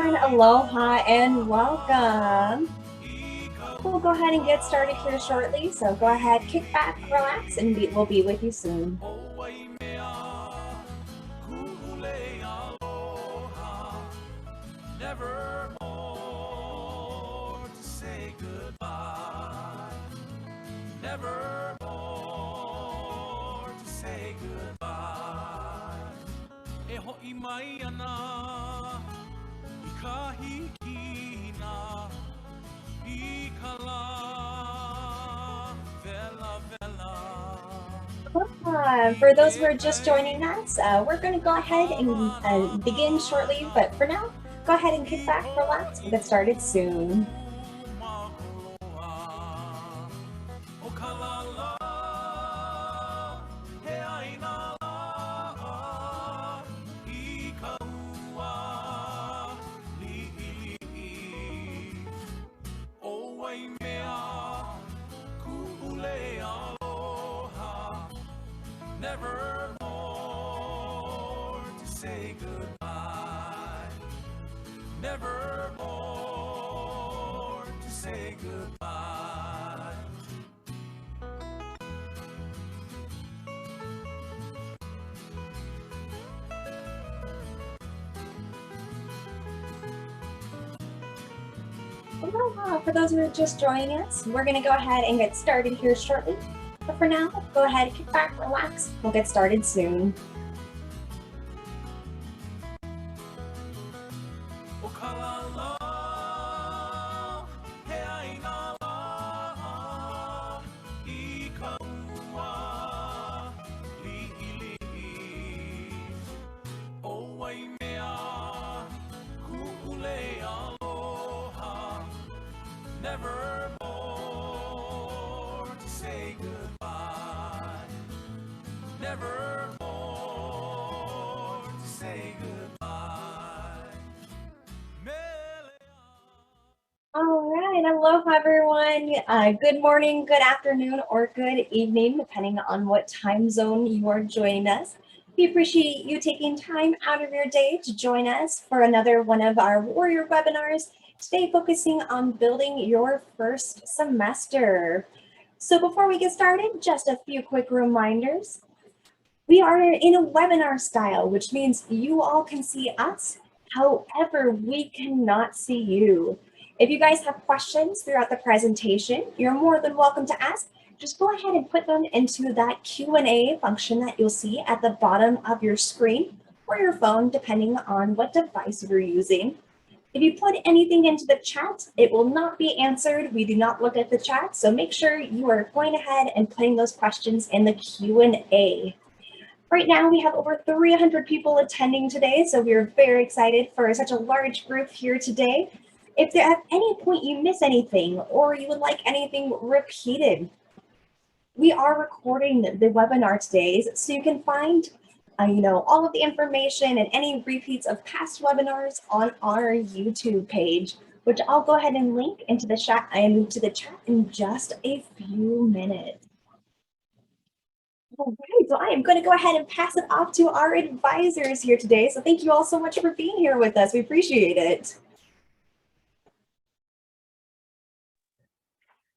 everyone, aloha and welcome. We'll go ahead and get started here shortly, so go ahead, kick back, relax, and we'll be with you soon. Never more to say goodbye. Never more to say goodbye. E ho'i mai ana I ka hikina I ka la vela vela. For those who are just joining us, we're going to go ahead and begin shortly, but for now, go ahead and kick back, relax, we'll get started soon. Never more to say goodbye. Never more to say goodbye. Aloha. For those who are just joining us, we're going to go ahead and get started here shortly. But for now, go ahead, kick back, relax. We'll get started soon. Never more to say goodbye. Never more to say goodbye. All right, aloha everyone. Good morning, good afternoon, or good evening, depending on what time zone you are joining us. We appreciate you taking time out of your day to join us for another one of our Warrior webinars, today focusing on building your first semester. So before we get started, just a few quick reminders. We are in a webinar style, which means you all can see us. However, we cannot see you. If you guys have questions throughout the presentation, you're more than welcome to ask. Just go ahead and put them into that Q&A function that you'll see at the bottom of your screen or your phone, depending on what device you're using. If you put anything into the chat, it will not be answered. We do not look at the chat, so make sure you are going ahead and putting those questions in the Q&A. Right now, we have over 300 people attending today, so we're very excited for such a large group here today. If there at any point you miss anything or you would like anything repeated, we are recording the webinar today, so you can find all of the information and any repeats of past webinars on our YouTube page, which I'll go ahead and link into the chat in just a few minutes. All right, so I am going to go ahead and pass it off to our advisors here today. So thank you all so much for being here with us. We appreciate it.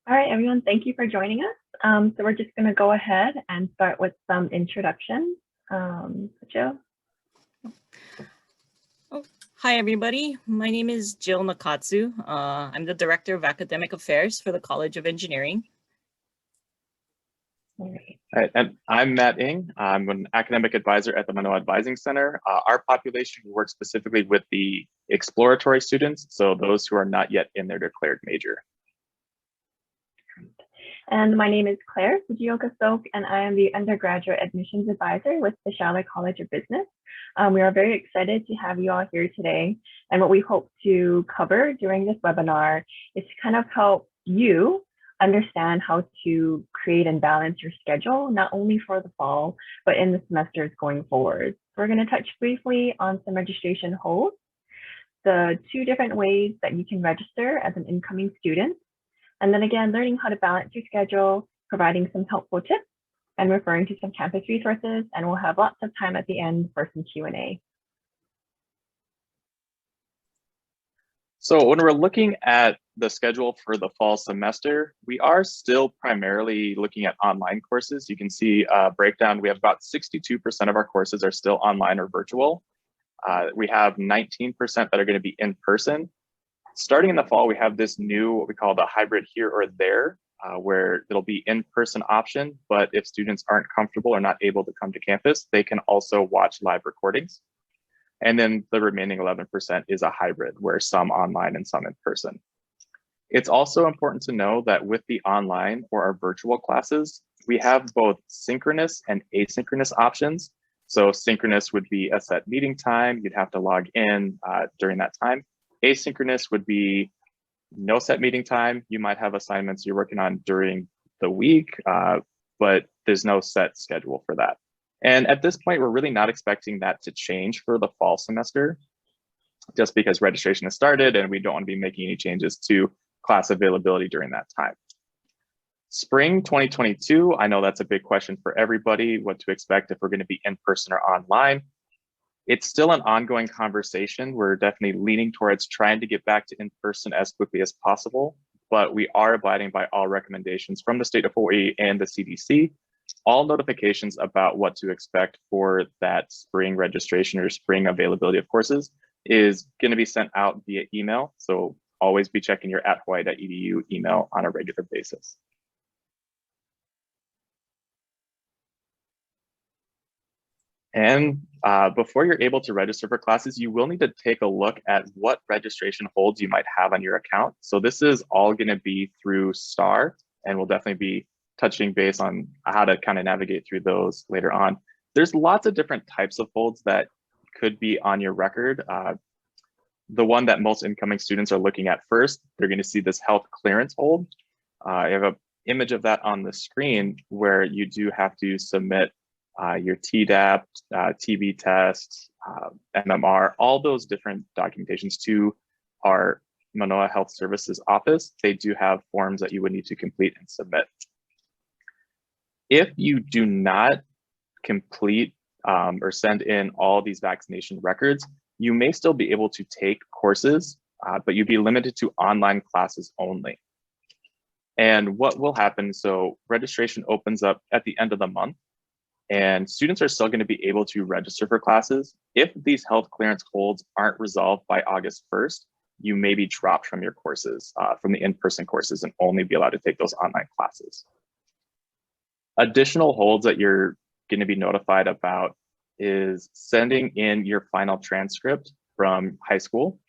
All right, everyone, thank you for joining us. So we're just going to go ahead and start with some introductions. Jill? Hi, everybody. My name is Jill Nakatsu. I'm the Director of Academic Affairs for the College of Engineering. All right. All right, and I'm Matt Ng. I'm an academic advisor at the Manoa Advising Center. Our population works specifically with the exploratory students, so those who are not yet in their declared major. And my name is Claire Fujioka Sok, and I am the undergraduate admissions advisor with the Shaolai College of Business. We are very excited to have you all here today. And what we hope to cover during this webinar is to kind of help you understand how to create and balance your schedule, not only for the fall, but in the semesters going forward. We're going to touch briefly on some registration holds, the 2 different ways that you can register as an incoming student, and then again, learning how to balance your schedule, providing some helpful tips, and referring to some campus resources, and we'll have lots of time at the end for some Q&A. So when we're looking at the schedule for the fall semester, we are still primarily looking at online courses. You can see a breakdown. We have about 62% of our courses are still online or virtual. We have 19% that are going to be in person. Starting in the fall, we have this new, what we call the hybrid here or there, where it'll be in-person option, but if students aren't comfortable or not able to come to campus, they can also watch live recordings. And then the remaining 11% is a hybrid, where some online and some in person. It's also important to know that with the online or our virtual classes, we have both synchronous and asynchronous options. So synchronous would be a set meeting time. You'd have to log in during that time. Asynchronous would be no set meeting time. You might have assignments you're working on during the week, but there's no set schedule for that. And at this point, we're really not expecting that to change for the fall semester, just because registration has started and we don't want to be making any changes to class availability during that time. Spring 2022, I know that's a big question for everybody, what to expect if we're going to be in person or online. It's still an ongoing conversation. We're definitely leaning towards trying to get back to in person as quickly as possible, but we are abiding by all recommendations from the state of Hawaii and the CDC. All notifications about what to expect for that spring registration or spring availability of courses is going to be sent out via email. So always be checking your @hawaii.edu email on a regular basis. And before you're able to register for classes, you will need to take a look at what registration holds you might have on your account. So this is all going to be through STAR, and we'll definitely be touching base on how to kind of navigate through those later on. There's lots of different types of holds that could be on your record. The one that most incoming students are looking at first, they're going to see this health clearance hold. I have an image of that on the screen where you do have to submit your TDAP, TB test, MMR, all those different documentations to our Manoa Health Services office. They do have forms that you would need to complete and submit. If you do not complete or send in all these vaccination records, you may still be able to take courses, but you'd be limited to online classes only. And what will happen, so registration opens up at the end of the month, and students are still going to be able to register for classes. If these health clearance holds aren't resolved by August 1st, you may be dropped from your courses, from the in-person courses, and only be allowed to take those online classes. Additional holds that you're going to be notified about is sending in your final transcript from high school.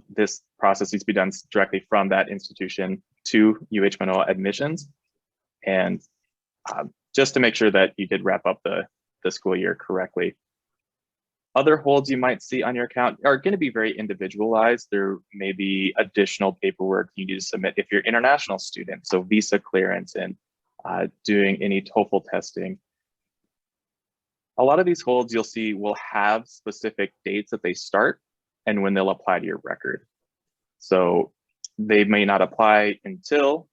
This process needs to be done directly from that institution to UH Manoa admissions. And just to make sure that you did wrap up the school year correctly. Other holds you might see on your account are going to be very individualized. There may be additional paperwork you need to submit if you're an international student, so visa clearance and doing any TOEFL testing. A lot of these holds you'll see will have specific dates that they start and when they'll apply to your record. So they may not apply until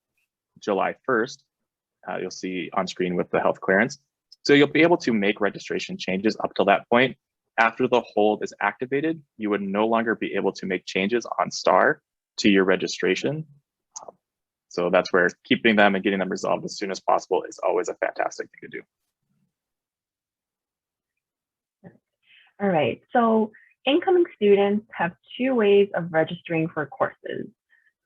July 1st. You'll see on screen with the health clearance. So you'll be able to make registration changes up till that point. After the hold is activated, you would no longer be able to make changes on STAR to your registration. So that's where keeping them and getting them resolved as soon as possible is always a fantastic thing to do. All right, so incoming students have two ways of registering for courses.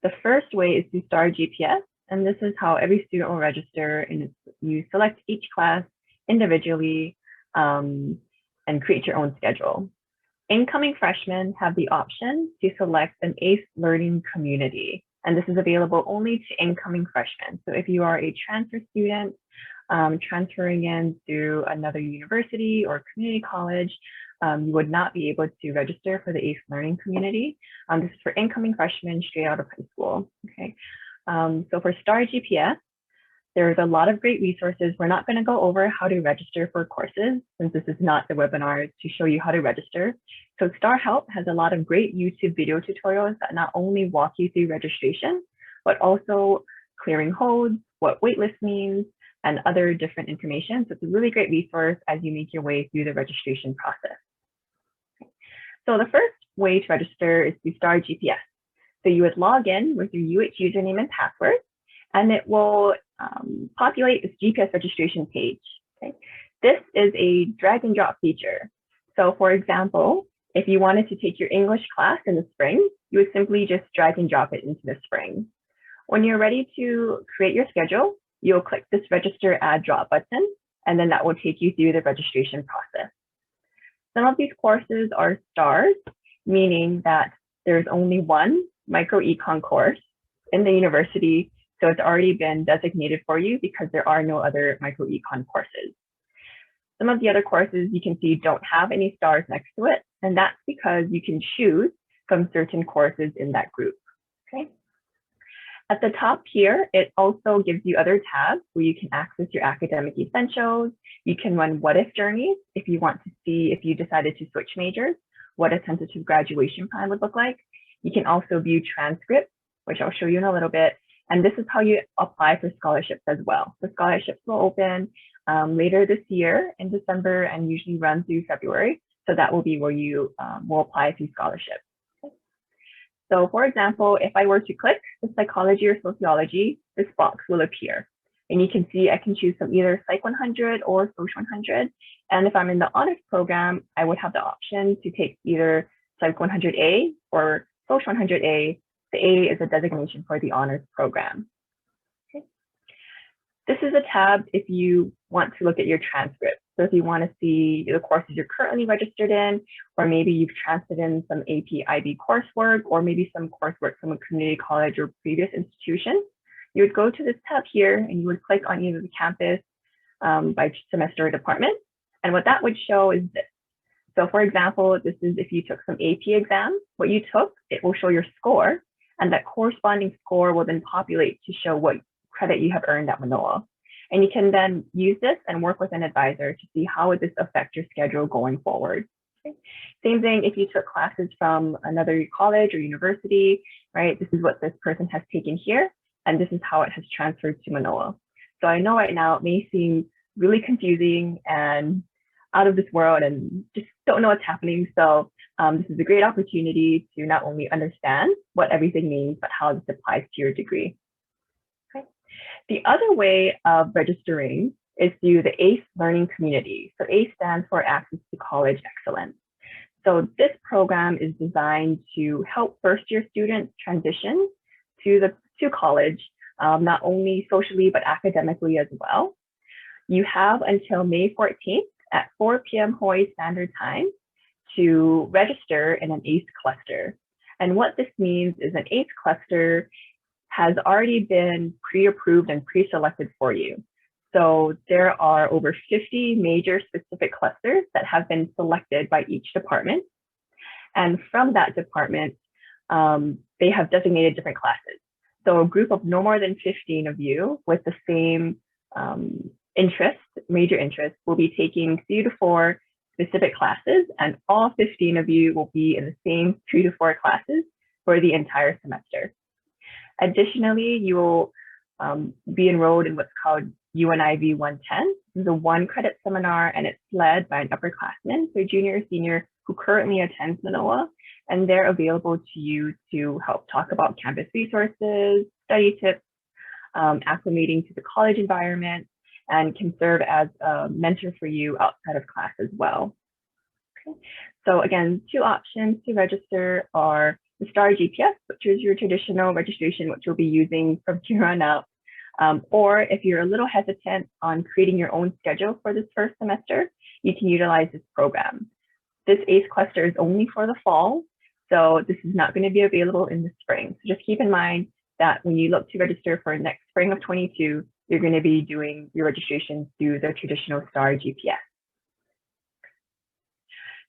The first way is through STAR GPS, and this is how every student will register, and you select each class individually and create your own schedule. Incoming freshmen have the option to select an ACE learning community, and this is available only to incoming freshmen. So if you are a transfer student transferring in through another university or community college, you would not be able to register for the ACE learning community. This is for incoming freshmen straight out of high school. Okay, so for STAR GPS, there's a lot of great resources. We're not going to go over how to register for courses since this is not the webinar to show you how to register. So STAR Help has a lot of great YouTube video tutorials that not only walk you through registration, but also clearing holds, what waitlist means, and other different information. So it's a really great resource as you make your way through the registration process. So the first way to register is through STAR GPS. So you would log in with your UH username and password, and it will populate this GPS registration page. Okay? This is a drag and drop feature. So for example, if you wanted to take your English class in the spring, you would simply just drag and drop it into the spring. When you're ready to create your schedule, you'll click this register add drop button, and then that will take you through the registration process. Some of these courses are stars, meaning that there's only one micro-econ course in the university, so it's already been designated for you because there are no other micro-econ courses. Some of the other courses you can see don't have any stars next to it, and that's because you can choose from certain courses in that group. Okay. At the top here, it also gives you other tabs where you can access your academic essentials. You can run what-if journeys if you want to see if you decided to switch majors, what a tentative graduation plan would look like. You can also view transcripts, which I'll show you in a little bit. And this is how you apply for scholarships as well. The scholarships will open later this year in December and usually run through February. So that will be where you will apply through scholarships. So for example, if I were to click the psychology or sociology, this box will appear. And you can see I can choose from either Psych 100 or Social 100. And if I'm in the honors program, I would have the option to take either Psych 100A or Social 100A. The A is a designation for the honors program. Okay. This is a tab if you want to look at your transcript. So if you want to see the courses you're currently registered in, or maybe you've transferred in some AP IB coursework, or maybe some coursework from a community college or previous institution, you would go to this tab here and you would click on either the campus by semester or department. And what that would show is this. So for example, this is if you took some AP exams, what you took, it will show your score, and that corresponding score will then populate to show what credit you have earned at Manoa. And you can then use this and work with an advisor to see how would this affect your schedule going forward. Okay. Same thing if you took classes from another college or university, right? This is what this person has taken here, and this is how it has transferred to Manoa. So I know right now it may seem really confusing and out of this world and just don't know what's happening. So this is a great opportunity to not only understand what everything means, but how this applies to your degree. The other way of registering is through the ACE learning community. So ACE stands for Access to College Excellence. So this program is designed to help first-year students transition to college, not only socially, but academically as well. You have until May 14th at 4 p.m. Hawaii Standard Time to register in an ACE cluster. And what this means is an ACE cluster has already been pre-approved and pre-selected for you. So there are over 50 major specific clusters that have been selected by each department. And from that department, they have designated different classes. So a group of no more than 15 of you with the same major interest, will be taking 3 to 4 specific classes, and all 15 of you will be in the same 3 to 4 classes for the entire semester. Additionally, you will be enrolled in what's called UNIV 110. This is a 1-credit seminar, and it's led by an upperclassman, so junior or senior, who currently attends Manoa, and they're available to you to help talk about campus resources, study tips, acclimating to the college environment, and can serve as a mentor for you outside of class as well. Okay. So again, 2 options to register are the STAR GPS, which is your traditional registration, which you'll be using from here on out. Or if you're a little hesitant on creating your own schedule for this first semester, you can utilize this program. This ACE cluster is only for the fall, so this is not going to be available in the spring. So just keep in mind that when you look to register for next spring of 22, you're going to be doing your registration through the traditional STAR GPS.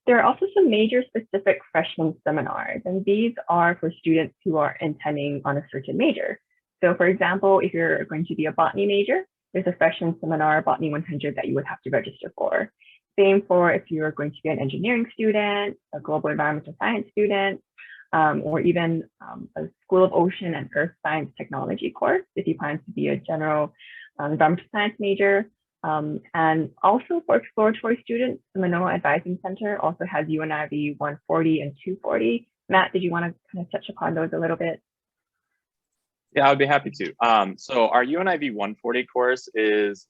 There are also some major specific freshman seminars, and these are for students who are intending on a certain major. So for example, if you're going to be a botany major, there's a freshman seminar, Botany 100, that you would have to register for. Same for if you're going to be an engineering student, a global environmental science student, or even a School of Ocean and Earth Science Technology course, if you plan to be a general environmental science major. And also for exploratory students, the Manoa Advising Center also has UNIV 140 and 240 Matt, did you want to kind of touch upon those a little bit? Yeah, I would be happy to. So our UNIV 140 course is,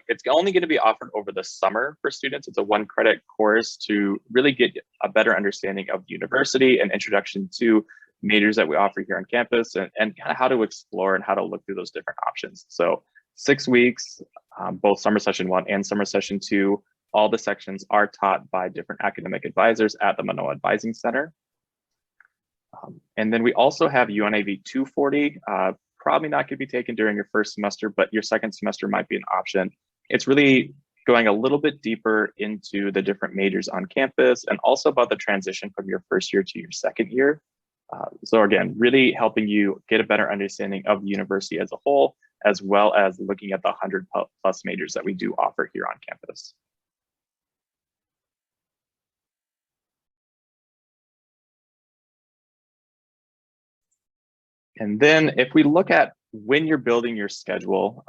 it's only going to be offered over the summer for students. It's a 1-credit course to really get a better understanding of the university and introduction to majors that we offer here on campus, and kind of how to explore and how to look through those different options. So 6 weeks, both summer session 1 and summer session 2, all the sections are taught by different academic advisors at the Manoa Advising Center. And then we also have UNIV 240, probably not going to be taken during your first semester, but your second semester might be an option. It's really going a little bit deeper into the different majors on campus and also about the transition from your first year to your second year. So again, really helping you get a better understanding of the university as a whole, as well as looking at the 100+ majors that we do offer here on campus. And then if we look at when you're building your schedule,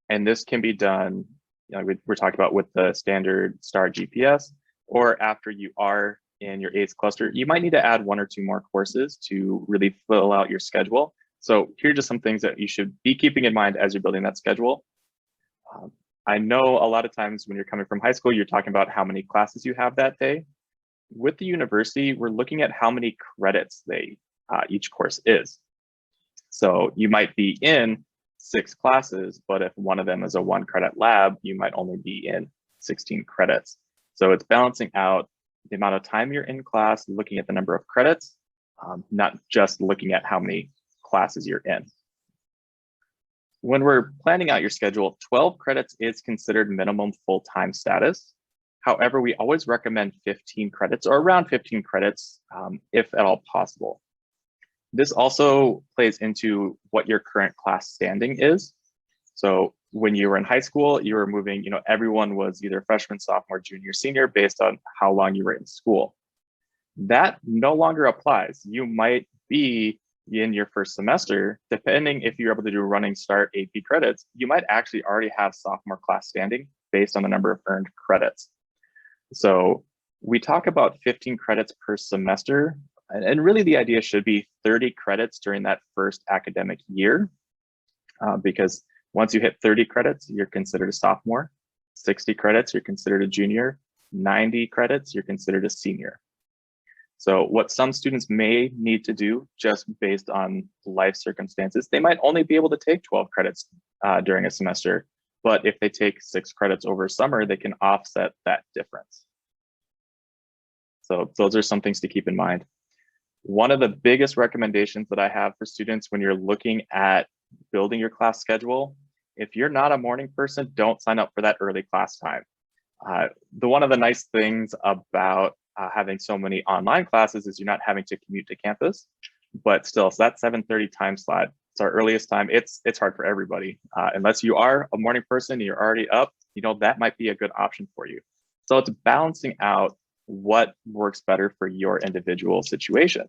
and this can be done, we're talking about with the standard STAR GPS, or after you are in your ACE cluster, you might need to add 1 or 2 more courses to really fill out your schedule. So here are just some things that you should be keeping in mind as you're building that schedule. I know a lot of times when you're coming from high school, you're talking about how many classes you have that day. With the university, we're looking at how many credits each course is. So you might be in 6 classes, but if one of them is a 1-credit lab, you might only be in 16 credits. So it's balancing out the amount of time you're in class, looking at the number of credits, not just looking at how many classes you're in. When we're planning out your schedule, 12 credits is considered minimum full-time status. However, we always recommend 15 credits or around 15 credits, if at all possible. This also plays into what your current class standing is. So when you were in high school, you were moving, everyone was either freshman, sophomore, junior, senior, based on how long you were in school. That no longer applies. You might be in your first semester, depending if you're able to do running start AP credits, you might actually already have sophomore class standing based on the number of earned credits. So we talk about 15 credits per semester. And really the idea should be 30 credits during that first academic year, because once you hit 30 credits, you're considered a sophomore, 60 credits, you're considered a junior, 90 credits, you're considered a senior. So what some students may need to do just based on life circumstances, they might only be able to take 12 credits during a semester, but if they take 6 credits over summer, they can offset that difference. So those are some things to keep in mind. One of the biggest recommendations that I have for students when you're looking at building your class schedule, if you're not a morning person, don't sign up for that early class time. One of the nice things about having so many online classes is you're not having to commute to campus, but still, so that 7:30 time slot, it's our earliest time. It's hard for everybody. Unless you are a morning person and you're already up, that might be a good option for you. So it's balancing out what works better for your individual situation.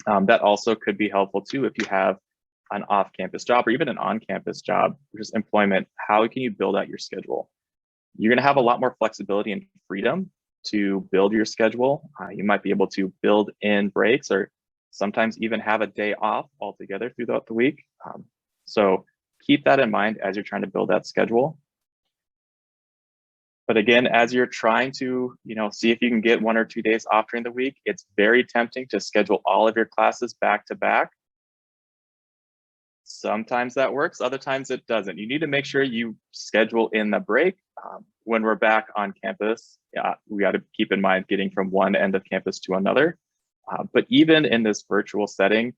That also could be helpful too if you have an off-campus job or even an on-campus job, which is employment. How can you build out your schedule? You're going to have a lot more flexibility and freedom to build your schedule. You might be able to build in breaks or sometimes even have a day off altogether throughout the week. So keep that in mind as you're trying to build that schedule. But again, as you're trying to, see if you can get 1 or 2 days off during the week, it's very tempting to schedule all of your classes back to back. Sometimes that works, other times it doesn't. You need to make sure you schedule in the break. When we're back on campus, we got to keep in mind getting from one end of campus to another. But even in this virtual setting,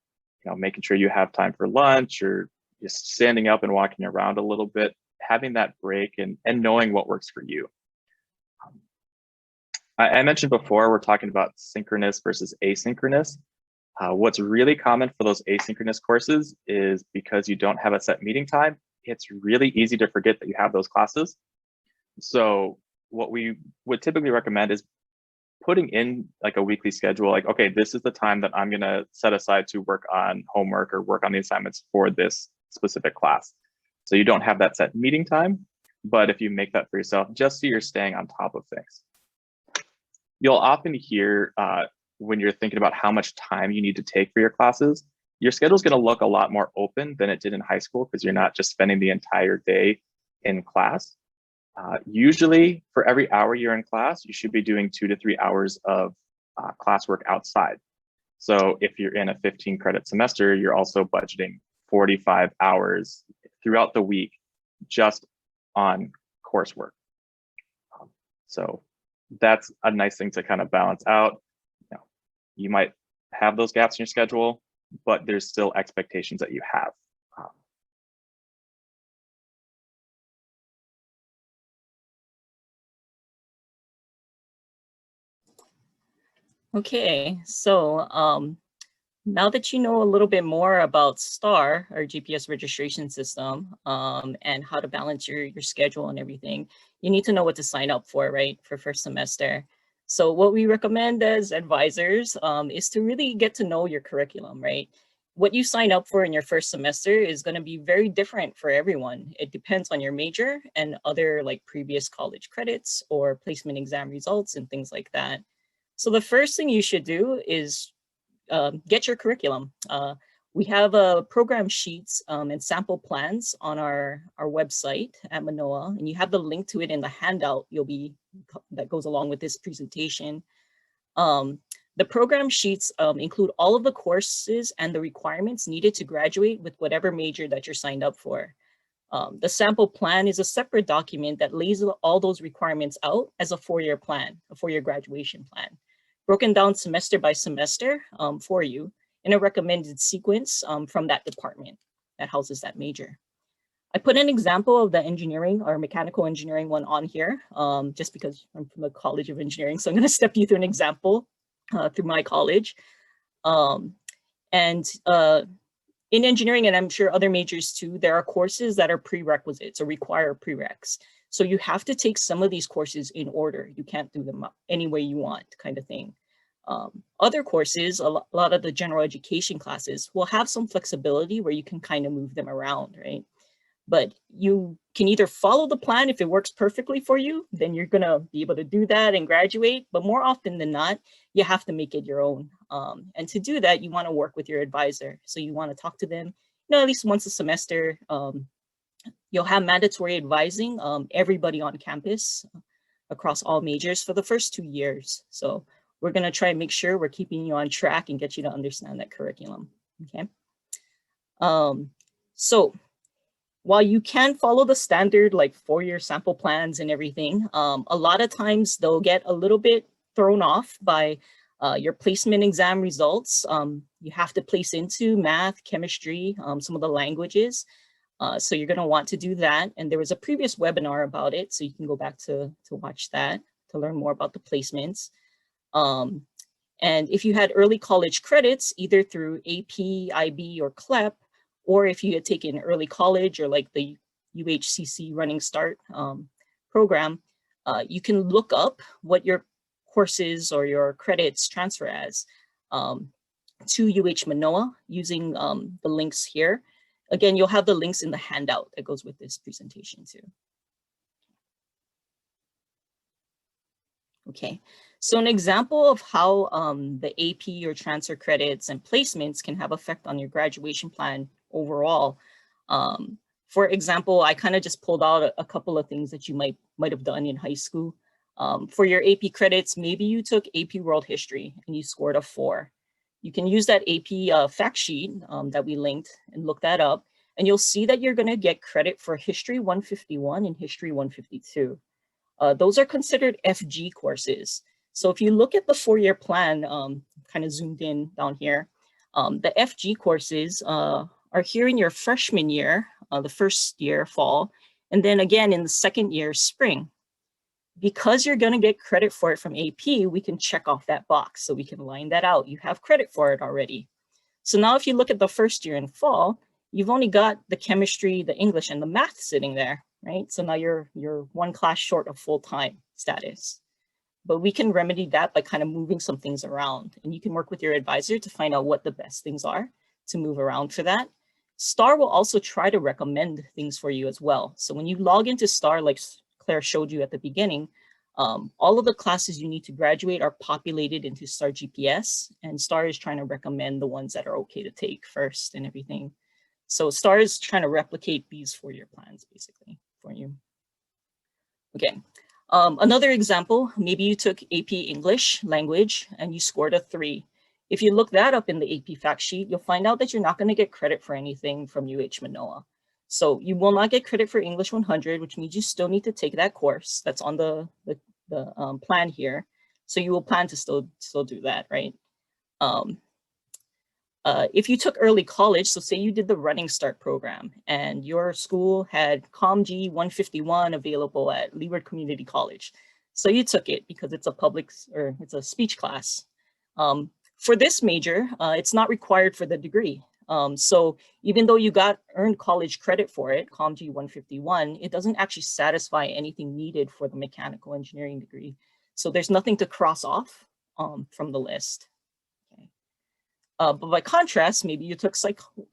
making sure you have time for lunch or just standing up and walking around a little bit, having that break and knowing what works for you. I mentioned before, we're talking about synchronous versus asynchronous. What's really common for those asynchronous courses is because you don't have a set meeting time, it's really easy to forget that you have those classes. So what we would typically recommend is putting in like a weekly schedule, like, okay, this is the time that I'm gonna set aside to work on homework or work on the assignments for this specific class. So you don't have that set meeting time, but if you make that for yourself, just so you're staying on top of things. You'll often hear when you're thinking about how much time you need to take for your classes, your schedule is going to look a lot more open than it did in high school because you're not just spending the entire day in class. Usually for every hour you're in class, you should be doing 2 to 3 hours of classwork outside. So if you're in a 15 credit semester, you're also budgeting 45 hours throughout the week just on coursework. So that's a nice thing to kind of balance out. You might have those gaps in your schedule, but there's still expectations that you have. Okay, so now that you know a little bit more about STAR, our GPS registration system, and how to balance your schedule and everything, you need to know what to sign up for, right, for first semester. So what we recommend as advisors is to really get to know your curriculum, right? What you sign up for in your first semester is going to be very different for everyone. It depends on your major and other like previous college credits or placement exam results and things like that. So the first thing you should do is get your curriculum. We have program sheets and sample plans on our website at Manoa, and you have the link to it in the handout that goes along with this presentation. The program sheets include all of the courses and the requirements needed to graduate with whatever major that you're signed up for. The sample plan is a separate document that lays all those requirements out as a 4-year plan, a 4-year graduation plan, broken down semester by semester for you in a recommended sequence from that department that houses that major. I put an example of the engineering or mechanical engineering one on here, just because I'm from the College of Engineering. So I'm going to step you through an example through my college. In engineering, and I'm sure other majors too, there are courses that are prerequisites or require prereqs. So you have to take some of these courses in order. You can't do them any way you want, kind of thing. Other courses, a lot of the general education classes will have some flexibility where you can kind of move them around, right? But you can either follow the plan if it works perfectly for you, then you're gonna be able to do that and graduate. But more often than not, you have to make it your own. And to do that, you want to work with your advisor. So you want to talk to them, at least once a semester. You'll have mandatory advising everybody on campus across all majors for the first 2 years. So we're going to try and make sure we're keeping you on track and get you to understand that curriculum. Okay. So while you can follow the standard like 4-year sample plans and everything, a lot of times they'll get a little bit thrown off by your placement exam results. You have to place into math, chemistry, some of the languages. So you're going to want to do that. And there was a previous webinar about it, so you can go back to watch that to learn more about the placements. And if you had early college credits, either through AP, IB, or CLEP, or if you had taken early college or like the UHCC Running Start program, you can look up what your courses or your credits transfer as to UH Manoa using the links here. Again, you'll have the links in the handout that goes with this presentation too. Okay, so an example of how the AP or transfer credits and placements can have effect on your graduation plan overall. For example, I kind of just pulled out a couple of things that you might have done in high school. For your AP credits, maybe you took AP World History and you scored a 4. You can use that AP fact sheet that we linked and look that up, and you'll see that you're going to get credit for History 151 and History 152. Those are considered FG courses. So if you look at the 4-year plan, kind of zoomed in down here, the FG courses are here in your freshman year, the first year, fall, and then again in the second year, spring. Because you're going to get credit for it from AP, we can check off that box. So we can line that out. You have credit for it already. So now if you look at the first year in fall, you've only got the chemistry, the English, and the math sitting there, right? So now you're 1 class short of full-time status. But we can remedy that by kind of moving some things around. And you can work with your advisor to find out what the best things are to move around for that. STAR will also try to recommend things for you as well. So when you log into STAR, like Claire showed you at the beginning, All of the classes you need to graduate are populated into STAR GPS, and STAR is trying to recommend the ones that are okay to take first and everything. So STAR is trying to replicate these 4-year plans basically for you. Okay, another example, maybe you took AP English language and you scored a 3. If you look that up in the AP fact sheet, you'll find out that you're not going to get credit for anything from UH Manoa. So you will not get credit for English 100, which means you still need to take that course that's on the plan here. So you will plan to still do that, right? If you took early college, so say you did the Running Start program and your school had ComG 151 available at Leeward Community College. So you took it because it's a it's a speech class. For this major, it's not required for the degree. So even though you earned college credit for it, ComG 151, it doesn't actually satisfy anything needed for the mechanical engineering degree. So there's nothing to cross off from the list. Okay. But by contrast, maybe you took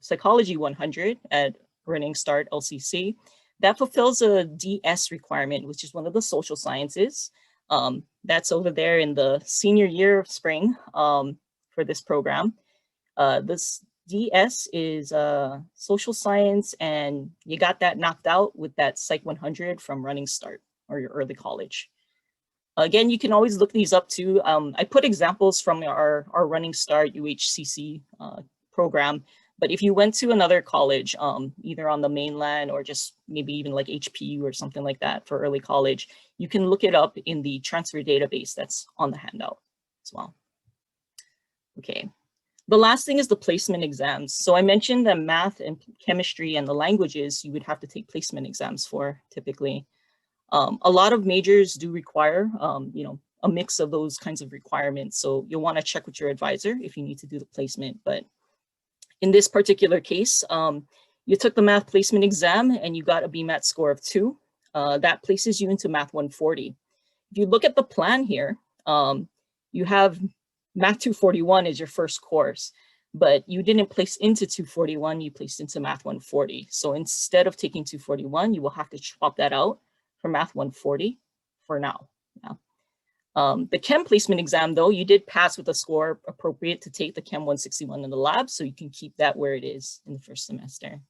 Psychology 100 at Running Start LCC. That fulfills a DS requirement, which is one of the social sciences. That's over there in the senior year of spring for this program. This DS is social science, and you got that knocked out with that Psych 100 from Running Start or your early college. Again, you can always look these up too. I put examples from our Running Start UHCC program, but if you went to another college, either on the mainland or just maybe even like HPU or something like that for early college, you can look it up in the transfer database that's on the handout as well. Okay. The last thing is the placement exams. So I mentioned that math and chemistry and the languages you would have to take placement exams for typically. A lot of majors do require, you know, a mix of those kinds of requirements. So you'll want to check with your advisor if you need to do the placement. But in this particular case, you took the math placement exam and you got a BMAT score of 2. That places you into Math 140. If you look at the plan here, you have Math 241 is your first course, but you didn't place into 241, you placed into Math 140. So instead of taking 241, you will have to swap that out for Math 140 for now. Yeah. The Chem placement exam, though, you did pass with a score appropriate to take the Chem 161 in the lab, so you can keep that where it is in the first semester.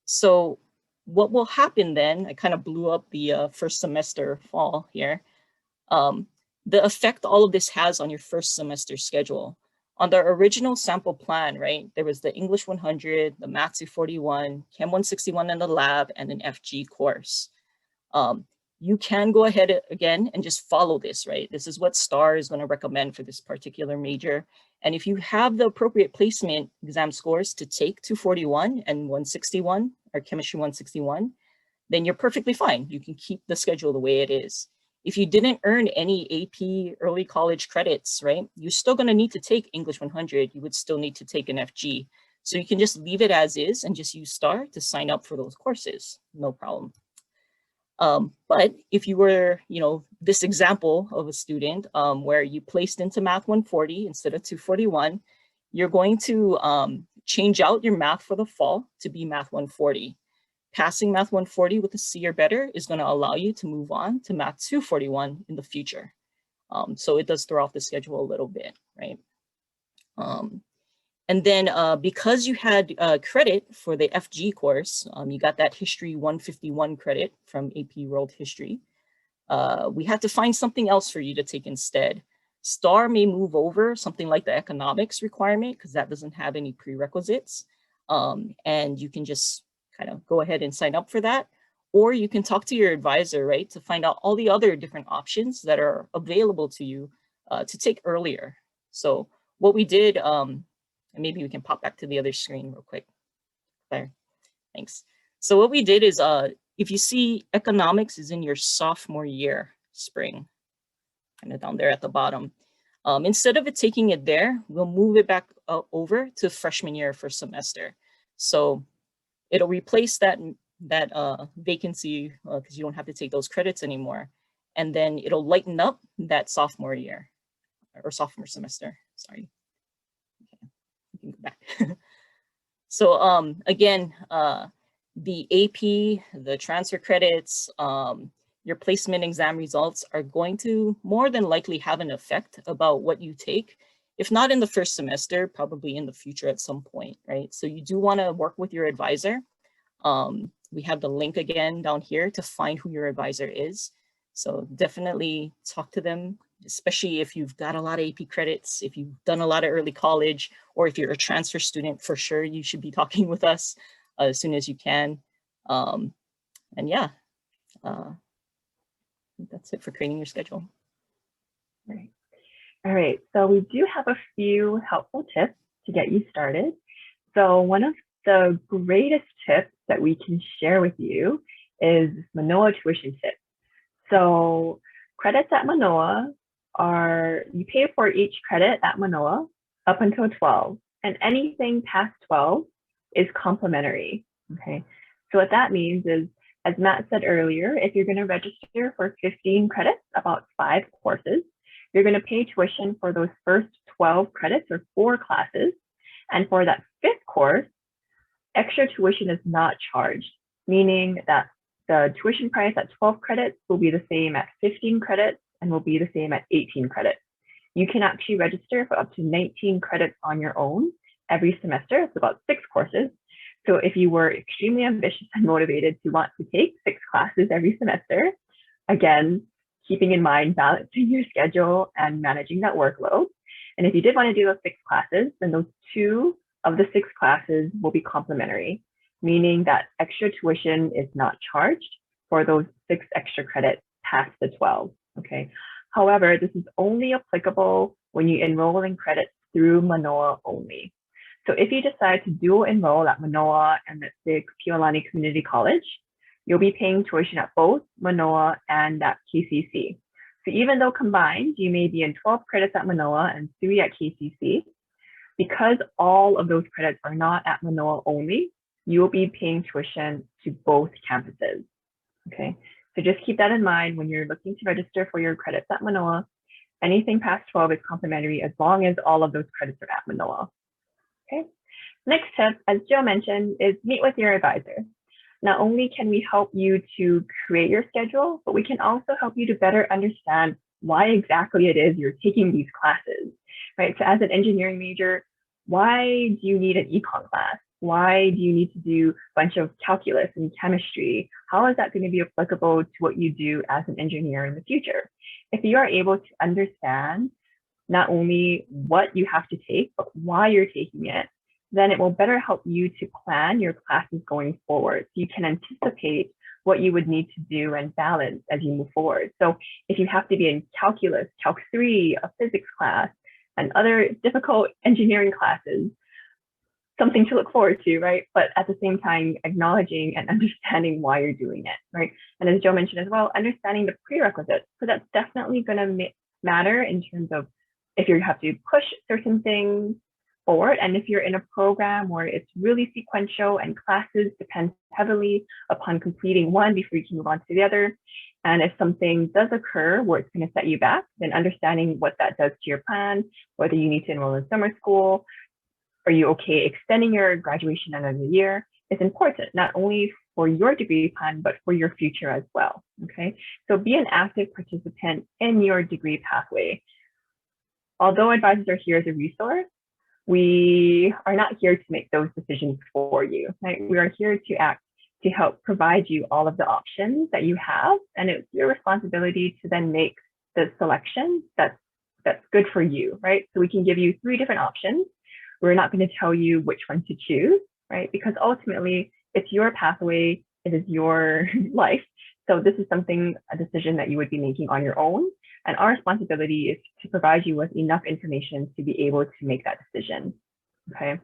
So what will happen then, I kind of blew up the first semester fall here, the effect all of this has on your first semester schedule. On the original sample plan, right, there was the English 100, the Math 241, Chem 161 in the lab, and an FG course. You can go ahead again and just follow this, right? This is what STAR is going to recommend for this particular major. And if you have the appropriate placement exam scores to take 241 and 161, or Chemistry 161, then you're perfectly fine. You can keep the schedule the way it is. If you didn't earn any AP early college credits, right, you're still going to need to take English 100. You would still need to take an FG. So you can just leave it as is and just use STAR to sign up for those courses. No problem. But if you were, you know, this example of a student where you placed into Math 140 instead of 241, you're going to change out your math for the fall to be Math 140. Passing Math 140 with a C or better is going to allow you to move on to Math 241 in the future. So it does throw off the schedule a little bit, right? And then because you had credit for the FG course, you got that History 151 credit from AP World History. We had to find something else for you to take instead. STAR may move over something like the economics requirement because that doesn't have any prerequisites. And you can just kind of go ahead and sign up for that. Or you can talk to your advisor, right, to find out all the other different options that are available to you to take earlier. So what we did, and maybe we can pop back to the other screen real quick. There, thanks. So what we did is, if you see economics is in your sophomore year, spring, kind of down there at the bottom. Instead of it taking it there, we'll move it back over to freshman year first semester. So it'll replace that vacancy because you don't have to take those credits anymore. And then it'll lighten up that sophomore year or sophomore semester, sorry. Okay, you can go back. So again, the AP, the transfer credits, your placement exam results are going to more than likely have an effect about what you take. If not in the first semester, probably in the future at some point, right? So you do want to work with your advisor. We have the link again down here to find who your advisor is. So definitely talk to them, especially if you've got a lot of AP credits, if you've done a lot of early college, or if you're a transfer student, for sure, you should be talking with us as soon as you can. And yeah, I think that's it for creating your schedule. Right. All right, so we do have a few helpful tips to get you started. So one of the greatest tips that we can share with you is Manoa tuition tip. So credits at Manoa are, you pay for each credit at Manoa up until 12, and anything past 12 is complimentary, okay? So what that means is, as Matt said earlier, if you're gonna register for 15 credits, about 5 courses, you're gonna pay tuition for those first 12 credits or 4 classes. And for that 5th course, extra tuition is not charged, meaning that the tuition price at 12 credits will be the same at 15 credits and will be the same at 18 credits. You can actually register for up to 19 credits on your own every semester. It's about 6 courses. So if you were extremely ambitious and motivated to want to take 6 classes every semester, again, keeping in mind balancing your schedule and managing that workload. And if you did want to do those 6 classes, then those 2 of the 6 classes will be complimentary, meaning that extra tuition is not charged for those 6 extra credits past the 12, okay? However, this is only applicable when you enroll in credits through Manoa only. So if you decide to dual enroll at Manoa and let's say Piolani Community College, you'll be paying tuition at both Manoa and at KCC. So even though combined, you may be in 12 credits at Manoa and 3 at KCC, because all of those credits are not at Manoa only, you will be paying tuition to both campuses, okay? So just keep that in mind when you're looking to register for your credits at Manoa. Anything past 12 is complimentary as long as all of those credits are at Manoa, okay? Next tip, as Joe mentioned, is meet with your advisor. Not only can we help you to create your schedule, but we can also help you to better understand why exactly it is you're taking these classes, right? So as an engineering major, why do you need an econ class? Why do you need to do a bunch of calculus and chemistry? How is that going to be applicable to what you do as an engineer in the future? If you are able to understand not only what you have to take, but why you're taking it, then it will better help you to plan your classes going forward. So you can anticipate what you would need to do and balance as you move forward. So if you have to be in calculus, Calc 3, a physics class, and other difficult engineering classes, something to look forward to, right? But at the same time, acknowledging and understanding why you're doing it, right? And as Joe mentioned as well, understanding the prerequisites. So that's definitely going to matter in terms of if you have to push certain things forward, and if you're in a program where it's really sequential and classes depend heavily upon completing one before you can move on to the other. And if something does occur where it's going to set you back, then understanding what that does to your plan, whether you need to enroll in summer school, are you okay extending your graduation another year, is important, not only for your degree plan, but for your future as well, okay? So be an active participant in your degree pathway. Although advisors are here as a resource, we are not here to make those decisions for you, right? We are here to act to help provide you all of the options that you have, and it's your responsibility to then make the selection that's good for you, right? So we can give you 3 different options. We're not going to tell you which one to choose, right? Because ultimately, it's your pathway, it is your life. So this is a decision that you would be making on your own. And our responsibility is to provide you with enough information to be able to make that decision, okay?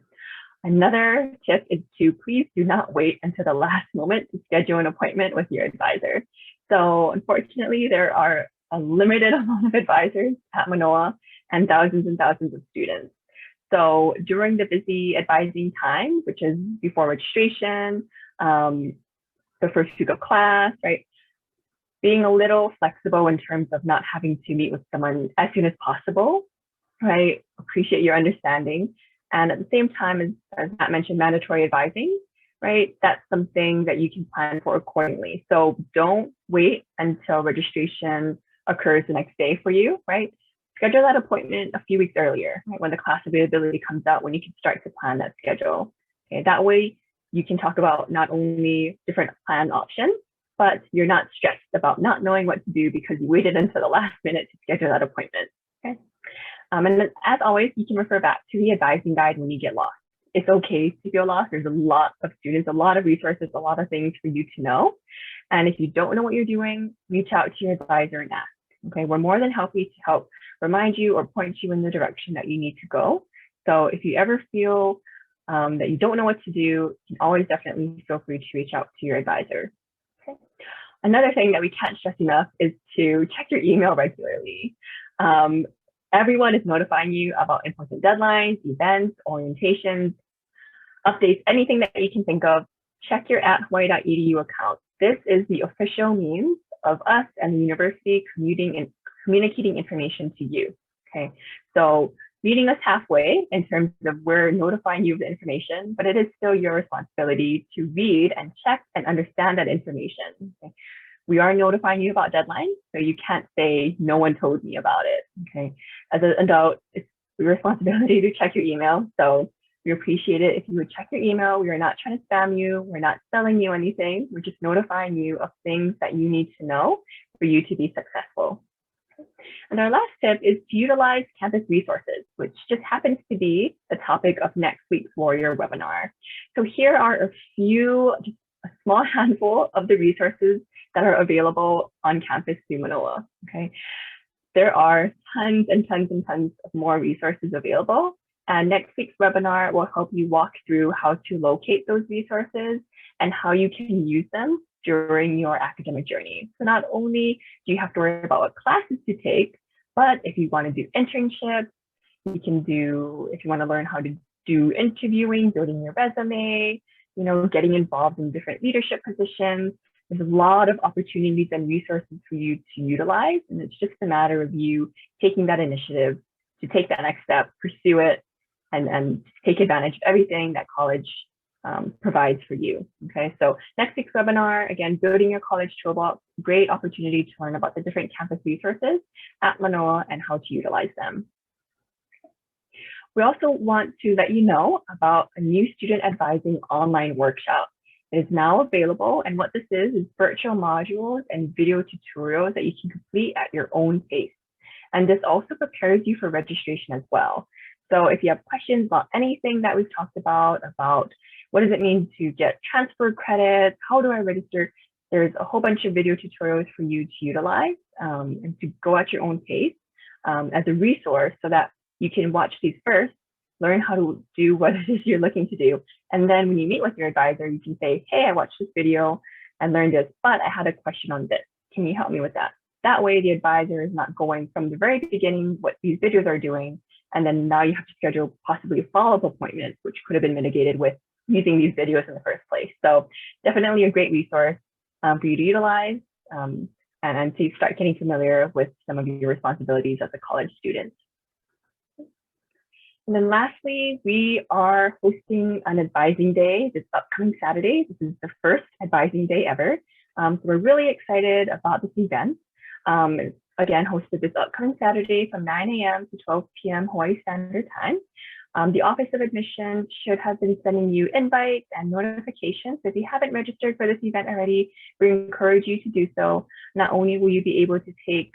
Another tip is to please do not wait until the last moment to schedule an appointment with your advisor. So unfortunately, there are a limited amount of advisors at Manoa and thousands of students. So during the busy advising time, which is before registration, the first week of class, right? Being a little flexible in terms of not having to meet with someone as soon as possible, right? Appreciate your understanding. And at the same time, as Matt mentioned, mandatory advising, right, that's something that you can plan for accordingly. So don't wait until registration occurs the next day for you, right? Schedule that appointment a few weeks earlier, right, when the class availability comes out, when you can start to plan that schedule. Okay, that way you can talk about not only different plan options, but you're not stressed about not knowing what to do because you waited until the last minute to schedule that appointment. Okay. And then, as always, you can refer back to the advising guide when you get lost. It's okay to feel lost. There's a lot of students, a lot of resources, a lot of things for you to know. And if you don't know what you're doing, reach out to your advisor and ask. Okay, we're more than happy to help remind you or point you in the direction that you need to go. So if you ever feel that you don't know what to do, you can always definitely feel free to reach out to your advisor. Okay. Another thing that we can't stress enough is to check your email regularly. Everyone is notifying you about important deadlines, events, orientations, updates, anything that you can think of. Check your @hawaii.edu account. This is the official means of us and the university communicating information to you. Okay, so meeting us halfway in terms of we're notifying you of the information, but it is still your responsibility to read and check and understand that information. Okay? We are notifying you about deadlines, so you can't say no one told me about it. Okay, as an adult, it's your responsibility to check your email. So we appreciate it if you would check your email. We are not trying to spam you. We're not selling you anything. We're just notifying you of things that you need to know for you to be successful. And our last tip is to utilize campus resources, which just happens to be the topic of next week's Warrior webinar. So here are a few, just a small handful of the resources that are available on campus through Manoa. Okay, there are tons and tons and tons of more resources available. And next week's webinar will help you walk through how to locate those resources and how you can use them during your academic journey. So not only do you have to worry about what classes to take, but if you want to do internships, you can do, if you want to learn how to do interviewing, building your resume, you know, getting involved in different leadership positions. There's a lot of opportunities and resources for you to utilize. And it's just a matter of you taking that initiative to take that next step, pursue it, and take advantage of everything that college provides for you. Okay, so next week's webinar, again, building your college toolbox, great opportunity to learn about the different campus resources at Manoa and how to utilize them. We also want to let you know about a new student advising online workshop. It is now available, and what this is virtual modules and video tutorials that you can complete at your own pace. And this also prepares you for registration as well. So if you have questions about anything that we've talked about what does it mean to get transfer credits, how do I register, there's a whole bunch of video tutorials for you to utilize and to go at your own pace as a resource so that you can watch these first, learn how to do what it is you're looking to do. And then when you meet with your advisor, you can say, hey, I watched this video and learned this, but I had a question on this. Can you help me with that? That way, the advisor is not going from the very beginning what these videos are doing, and then now you have to schedule possibly a follow-up appointment, which could have been mitigated with using these videos in the first place. So definitely a great resource for you to utilize and to start getting familiar with some of your responsibilities as a college student. And then lastly, we are hosting an advising day this upcoming Saturday. This is the first advising day ever. So we're really excited about this event. Again, hosted this upcoming Saturday from 9 a.m. to 12 p.m. Hawaii Standard Time. The Office of Admissions should have been sending you invites and notifications. So if you haven't registered for this event already, we encourage you to do so. Not only will you be able to take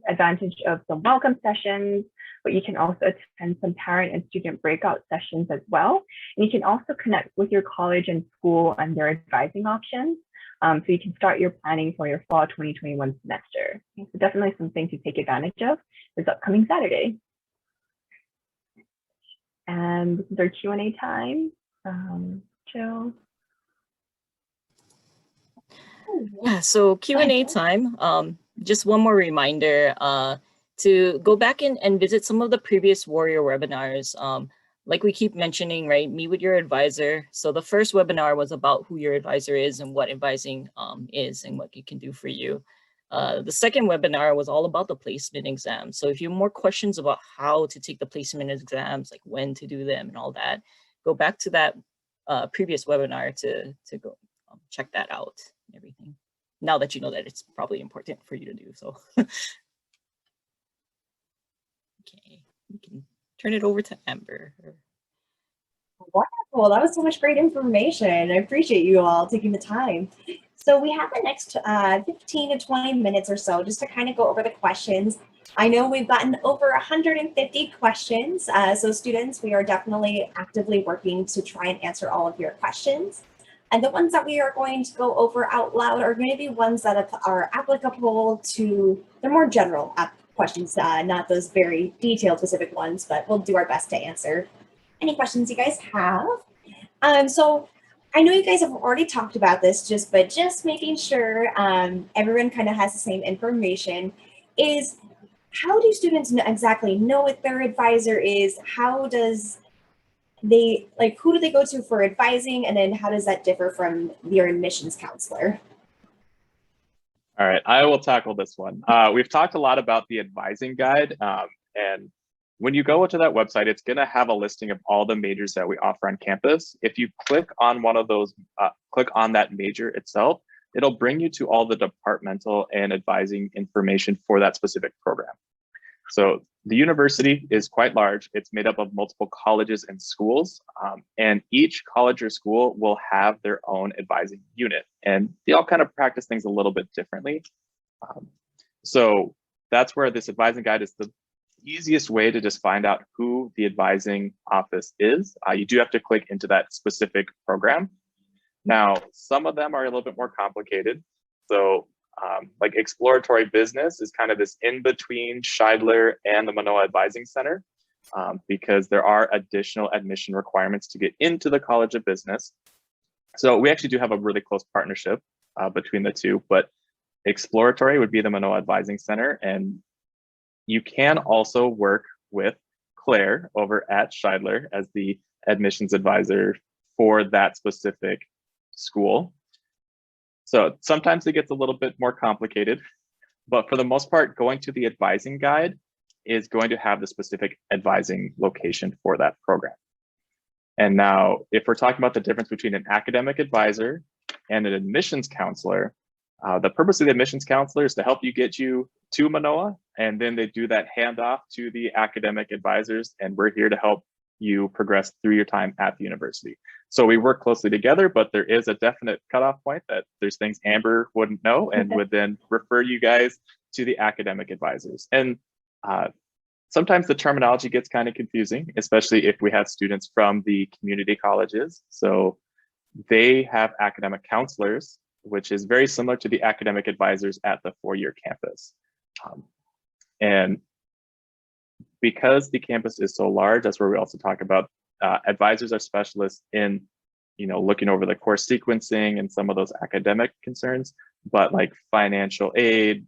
advantage of some welcome sessions, but you can also attend some parent and student breakout sessions as well. And you can also connect with your college and school and their advising options. So you can start your planning for your fall 2021 semester. So definitely something to take advantage of this upcoming Saturday. And this is our Q&A time. Jill. Yeah, so Q&A time. Just one more reminder to go back and visit some of the previous Warrior webinars. Like we keep mentioning, right, meet with your advisor. So the first webinar was about who your advisor is and what advising is and what it can do for you. The second webinar was all about the placement exam. So if you have more questions about how to take the placement exams, like when to do them and all that, go back to that previous webinar to go check that out and everything. Now that you know that it's probably important for you to do so. Okay, we can turn it over to Amber. Wonderful. That was so much great information. I appreciate you all taking the time. So we have the next 15 to 20 minutes or so just to kind of go over the questions. I know we've gotten over 150 questions. So students, we are definitely actively working to try and answer all of your questions. And the ones that we are going to go over out loud are going to be ones that are applicable to, they're more general questions, not those very detailed specific ones, but we'll do our best to answer any questions you guys have. So I know you guys have already talked about this, but just making sure everyone kind of has the same information is, how do students exactly know what their advisor is? How does they, like, who do they go to for advising? And then how does that differ from your admissions counselor? All right, I will tackle this one. We've talked a lot about the advising guide, and when you go to that website, it's going to have a listing of all the majors that we offer on campus. If you click on one of those, click on that major itself, it'll bring you to all the departmental and advising information for that specific program. So the university is quite large. It's made up of multiple colleges and schools, and each college or school will have their own advising unit, and they all kind of practice things a little bit differently. So that's where this advising guide is the easiest way to just find out who the advising office is. You do have to click into that specific program. Now, some of them are a little bit more complicated. So like exploratory business is kind of this in between Scheidler and the Manoa Advising Center, because there are additional admission requirements to get into the College of Business. So we actually do have a really close partnership between the two, but exploratory would be the Manoa Advising Center, and you can also work with Claire over at Scheidler as the admissions advisor for that specific school. So sometimes it gets a little bit more complicated, but for the most part, going to the advising guide is going to have the specific advising location for that program. And now, if we're talking about the difference between an academic advisor and an admissions counselor, the purpose of the admissions counselor is to help you get you to Manoa, and then they do that handoff to the academic advisors, and we're here to help you progress through your time at the university. So we work closely together, but there is a definite cutoff point that there's things Amber wouldn't know and would then refer you guys to the academic advisors. And sometimes the terminology gets kind of confusing, especially if we have students from the community colleges. So they have academic counselors, which is very similar to the academic advisors at the four-year campus. And because the campus is so large, that's where we also talk about advisors are specialists in, looking over the course sequencing and some of those academic concerns, but like financial aid,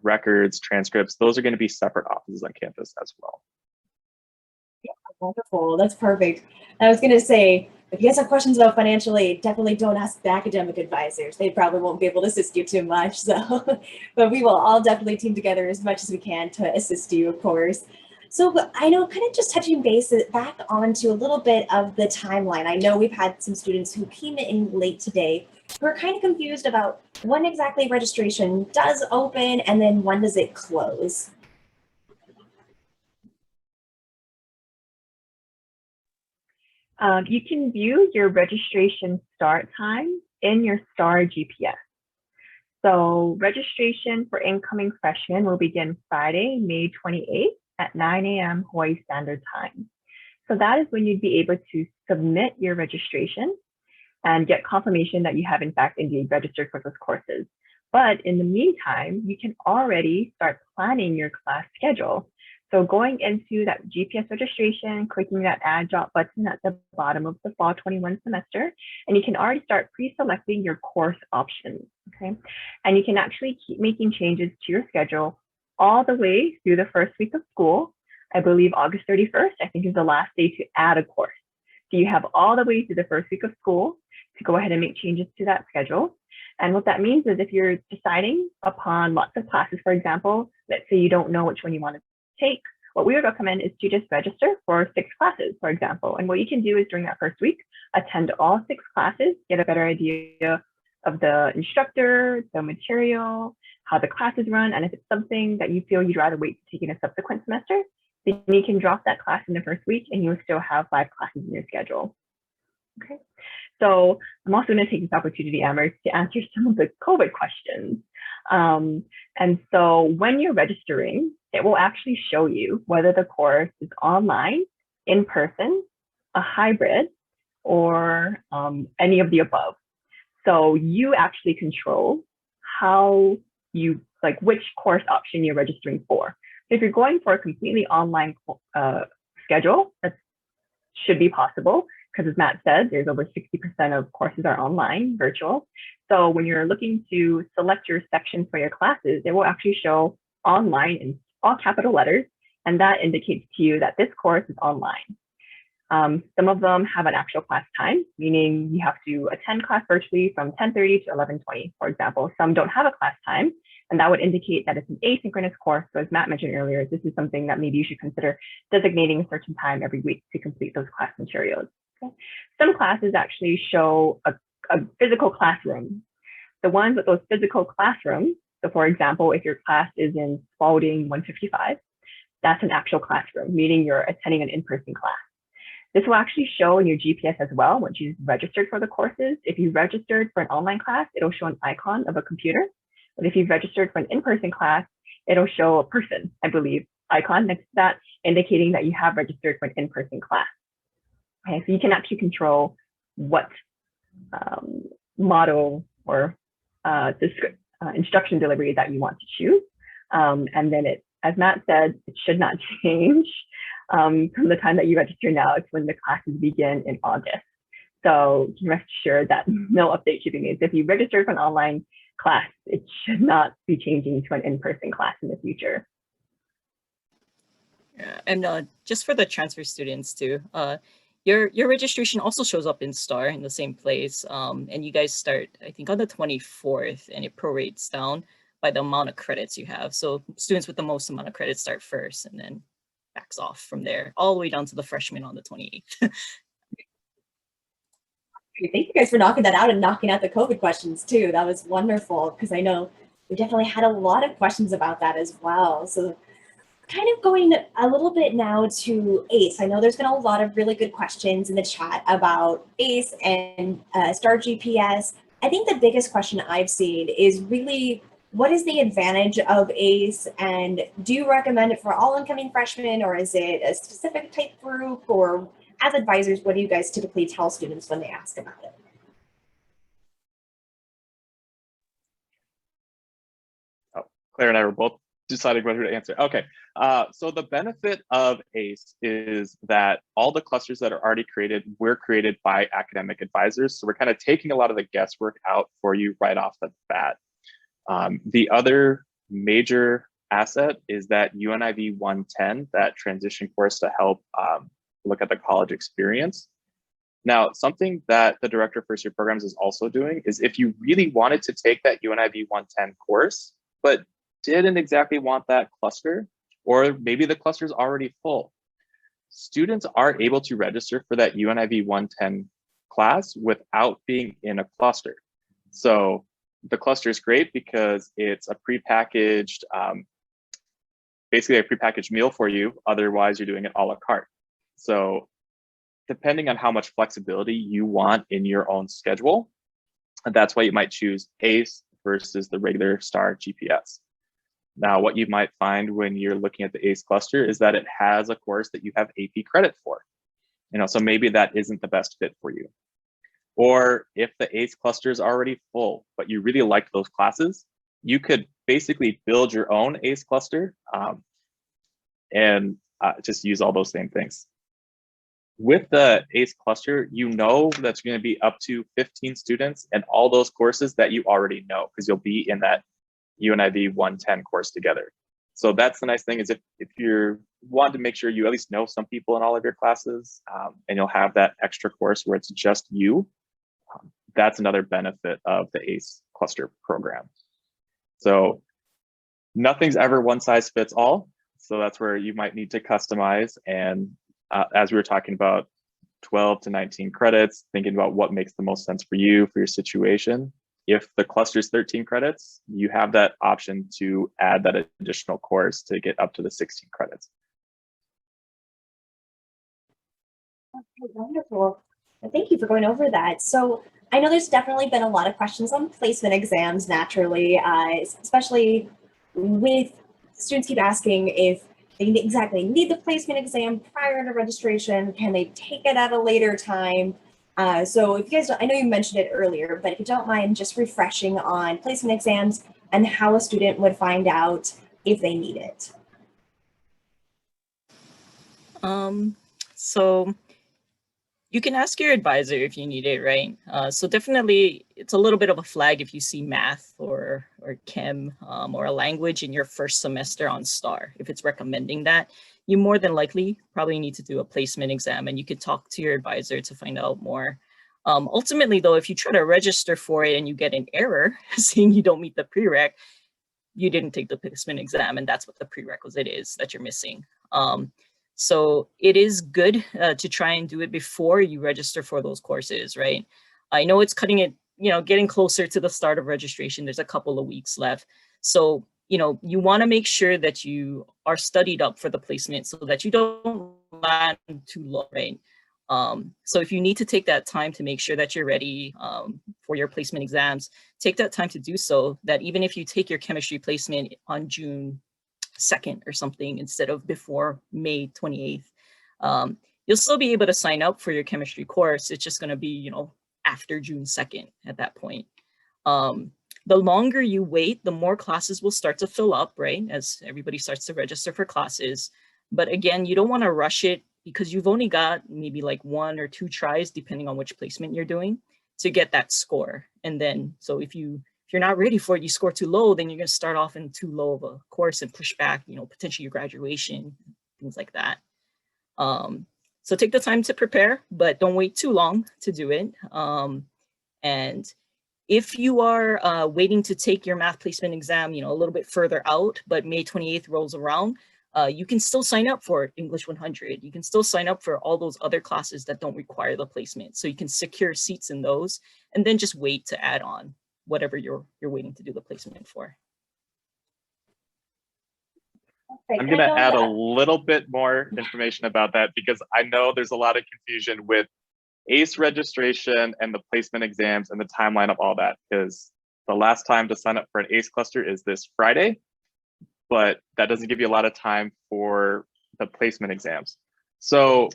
records, transcripts, those are going to be separate offices on campus as well. Yeah, wonderful. That's perfect. I was going to say, if you guys have questions about financial aid, definitely don't ask the academic advisors. They probably won't be able to assist you too much. So, but we will all definitely team together as much as we can to assist you, of course. So I know, kind of just touching base back onto a little bit of the timeline. I know we've had some students who came in late today who are kind of confused about when exactly registration does open and then when does it close. You can view your registration start time in your STAR GPS. So registration for incoming freshmen will begin Friday, May 28th at 9 a.m. Hawaii Standard Time. So that is when you'd be able to submit your registration and get confirmation that you have in fact indeed registered for those courses. But in the meantime, you can already start planning your class schedule. So going into that GPS registration, clicking that add drop button at the bottom of the fall 21 semester, and you can already start pre-selecting your course options, okay? And you can actually keep making changes to your schedule all the way through the first week of school. I believe August 31st, I think, is the last day to add a course. So you have all the way through the first week of school to go ahead and make changes to that schedule. And what that means is if you're deciding upon lots of classes, for example, let's say you don't know which one you want to take, what we would recommend is to just register for 6 classes, for example. And what you can do is during that first week, attend all 6 classes, get a better idea of the instructor, the material, how the classes run, and if it's something that you feel you'd rather wait to take in a subsequent semester, then you can drop that class in the first week and you'll still have 5 classes in your schedule. Okay, so I'm also going to take this opportunity, Amber, to answer some of the COVID questions. And so when you're registering, it will actually show you whether the course is online, in person, a hybrid, or any of the above. So you actually control how you, like which course option you're registering for. So if you're going for a completely online schedule, that should be possible, because as Matt said, there's over 60% of courses are online, virtual. So when you're looking to select your sections for your classes, it will actually show online in all capital letters, and that indicates to you that this course is online. Some of them have an actual class time, meaning you have to attend class virtually from 10:30 to 11:20, for example. Some don't have a class time, and that would indicate that it's an asynchronous course. So as Matt mentioned earlier, this is something that maybe you should consider designating a certain time every week to complete those class materials. Okay. Some classes actually show a physical classroom. The ones with those physical classrooms, so for example, if your class is in Spalding 155, that's an actual classroom, meaning you're attending an in-person class. This will actually show in your GPS as well once you've registered for the courses. If you registered for an online class, it'll show an icon of a computer. But if you've registered for an in-person class, it'll show a person, I believe, icon next to that, indicating that you have registered for an in-person class. Okay, so you can actually control what model or instruction delivery that you want to choose. And then as Matt said, it should not change from the time that you register now to when the classes begin in August. So you can rest assured that no update should be made. So if you register for an online class, it should not be changing to an in-person class in the future. Yeah, and just for the transfer students too, your registration also shows up in STAR in the same place, and you guys start, I think, on the 24th, and it prorates down by the amount of credits you have. So students with the most amount of credits start first, and then backs off from there, all the way down to the freshmen on the 28th. Thank you guys for knocking that out and knocking out the COVID questions too. That was wonderful, because I know we definitely had a lot of questions about that as well. So kind of going a little bit now to ACE. I know there's been a lot of really good questions in the chat about ACE and STAR GPS. I think the biggest question I've seen is really, what is the advantage of ACE, and do you recommend it for all incoming freshmen, or is it a specific type group? Or as advisors, what do you guys typically tell students when they ask about it? Oh, Claire and I were both deciding whether to answer. Okay, so the benefit of ACE is that all the clusters that are already created were created by academic advisors. So we're kind of taking a lot of the guesswork out for you right off the bat. The other major asset is that UNIV 110, that transition course to help look at the college experience. Now, something that the Director of First Year Programs is also doing is, if you really wanted to take that UNIV 110 course, but didn't exactly want that cluster, or maybe the cluster is already full, students are able to register for that UNIV 110 class without being in a cluster. So the cluster is great because it's a prepackaged, basically a prepackaged meal for you. Otherwise, you're doing it a la carte. So depending on how much flexibility you want in your own schedule, that's why you might choose ACE versus the regular STAR GPS. Now, what you might find when you're looking at the ACE cluster is that it has a course that you have AP credit for. So maybe that isn't the best fit for you. Or if the ACE cluster is already full, but you really like those classes, you could basically build your own ACE cluster and just use all those same things. With the ACE cluster, that's going to be up to 15 students and all those courses that you already know, because you'll be in that UNIV 110 course together. So that's the nice thing, is if you want to make sure you at least know some people in all of your classes, and you'll have that extra course where it's just you, that's another benefit of the ACE cluster program. So nothing's ever one size fits all. So that's where you might need to customize. And as we were talking about 12 to 19 credits, thinking about what makes the most sense for you, for your situation. If the cluster is 13 credits, you have that option to add that additional course to get up to the 16 credits. Okay, wonderful. Well, thank you for going over that. So I know there's definitely been a lot of questions on placement exams naturally, especially with students keep asking if they exactly need the placement exam prior to registration. Can they take it at a later time? So if you guys don't, I know you mentioned it earlier, but if you don't mind just refreshing on placement exams and how a student would find out if they need it. So you can ask your advisor if you need it, right? So definitely it's a little bit of a flag if you see math or chem or a language in your first semester on STAR. If it's recommending that, you more than likely probably need to do a placement exam, and you could talk to your advisor to find out more. Ultimately though, if you try to register for it and you get an error saying you don't meet the prereq, you didn't take the placement exam, and that's what the prerequisite is that you're missing. So it is good to try and do it before you register for those courses, right? I know it's cutting it, getting closer to the start of registration. There's a couple of weeks left. So, you want to make sure that you are studied up for the placement so that you don't land too low, right? So if you need to take that time to make sure that you're ready for your placement exams, take that time to do so, that even if you take your chemistry placement on June 2nd or something instead of before May 28th, you'll still be able to sign up for your chemistry course. It's just going to be, after June 2nd at that point. The longer you wait, the more classes will start to fill up, right? As everybody starts to register for classes. But again, you don't want to rush it because you've only got maybe like 1 or 2 tries, depending on which placement you're doing, to get that score. And then, so if you're not ready for it, you score too low, then you're going to start off in too low of a course and push back, potentially your graduation, things like that. So take the time to prepare, but don't wait too long to do it. And if you are waiting to take your math placement exam, a little bit further out, but May 28th rolls around, you can still sign up for English 100. You can still sign up for all those other classes that don't require the placement. So you can secure seats in those and then just wait to add on whatever you're waiting to do the placement for. I'm going to add a little bit more information about that because I know there's a lot of confusion with ACE registration and the placement exams and the timeline of all that, because the last time to sign up for an ACE cluster is this Friday, but that doesn't give you a lot of time for the placement exams. So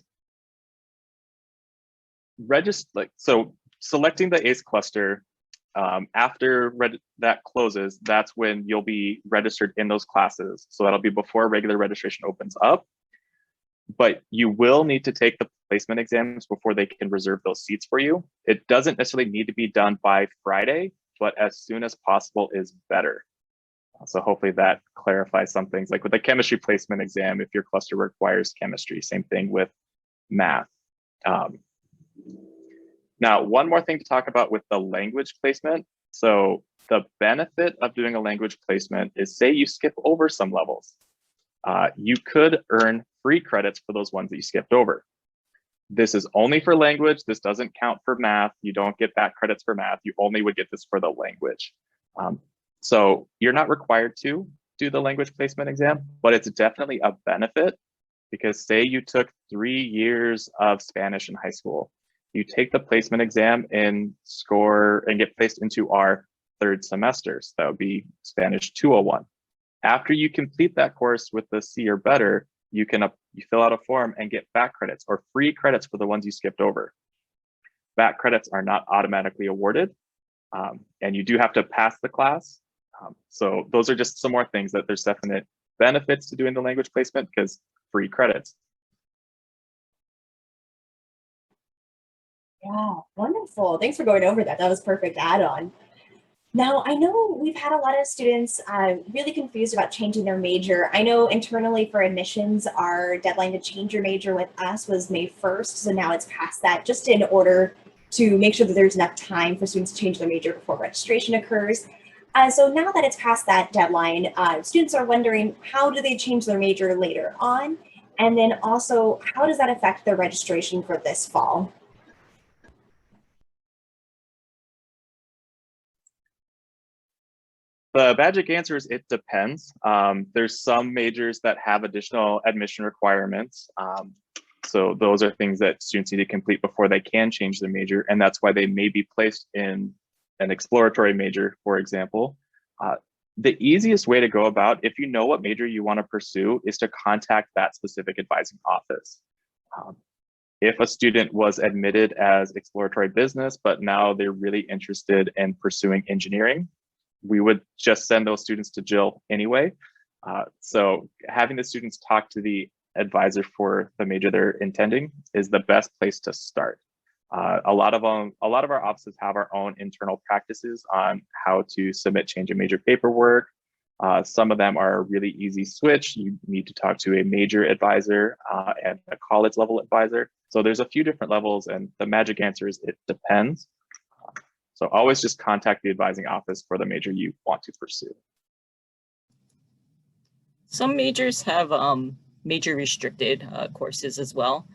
selecting the ACE cluster, after that closes, that's when you'll be registered in those classes. So that'll be before regular registration opens up. But you will need to take the placement exams before they can reserve those seats for you. It doesn't necessarily need to be done by Friday, but as soon as possible is better. So hopefully that clarifies some things. Like with the chemistry placement exam, if your cluster requires chemistry, same thing with math. Now, one more thing to talk about with the language placement. So the benefit of doing a language placement is, say you skip over some levels. You could earn free credits for those ones that you skipped over. This is only for language. This doesn't count for math. You don't get back credits for math. You only would get this for the language. So you're not required to do the language placement exam, but it's definitely a benefit because say you took 3 years of Spanish in high school, you take the placement exam and score and get placed into our 3rd semester. So that would be Spanish 201. After you complete that course with the C or better, you fill out a form and get back credits or free credits for the ones you skipped over. Back credits are not automatically awarded, and you do have to pass the class. So those are just some more things that there's definite benefits to doing the language placement because free credits. Yeah, wonderful. Thanks for going over that. That was perfect add-on. Now, I know we've had a lot of students really confused about changing their major. I know internally for admissions, our deadline to change your major with us was May 1st. So now it's past that, just in order to make sure that there's enough time for students to change their major before registration occurs. So now that it's past that deadline, students are wondering, how do they change their major later on? And then also, how does that affect their registration for this fall? The magic answer is it depends. There's some majors that have additional admission requirements. So those are things that students need to complete before they can change their major. And that's why they may be placed in an exploratory major, for example. The easiest way to go about, if you know what major you want to pursue, is to contact that specific advising office. If a student was admitted as exploratory business, but now they're really interested in pursuing engineering, we would just send those students to Jill anyway. So having the students talk to the advisor for the major they're intending is the best place to start. A lot of our offices have our own internal practices on how to submit change of major paperwork. Some of them are a really easy switch. You need to talk to a major advisor and a college level advisor. So there's a few different levels, and the magic answer is it depends. So always just contact the advising office for the major you want to pursue. Some majors have major restricted courses as well.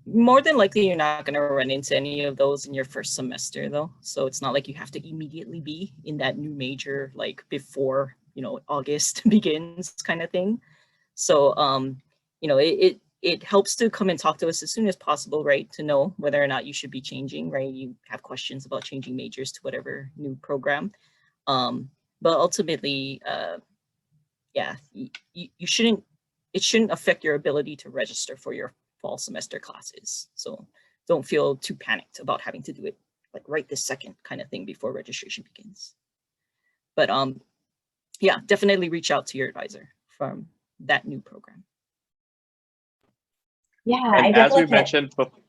More than likely, you're not going to run into any of those in your first semester, though. So it's not like you have to immediately be in that new major like before, August begins, kind of thing. So it helps to come and talk to us as soon as possible, right? To know whether or not you should be changing, right? You have questions about changing majors to whatever new program. But ultimately, you shouldn't, it shouldn't affect your ability to register for your fall semester classes. So don't feel too panicked about having to do it like right this second kind of thing before registration begins. But yeah, definitely reach out to your advisor from that new program. Yeah, and as we mentioned before,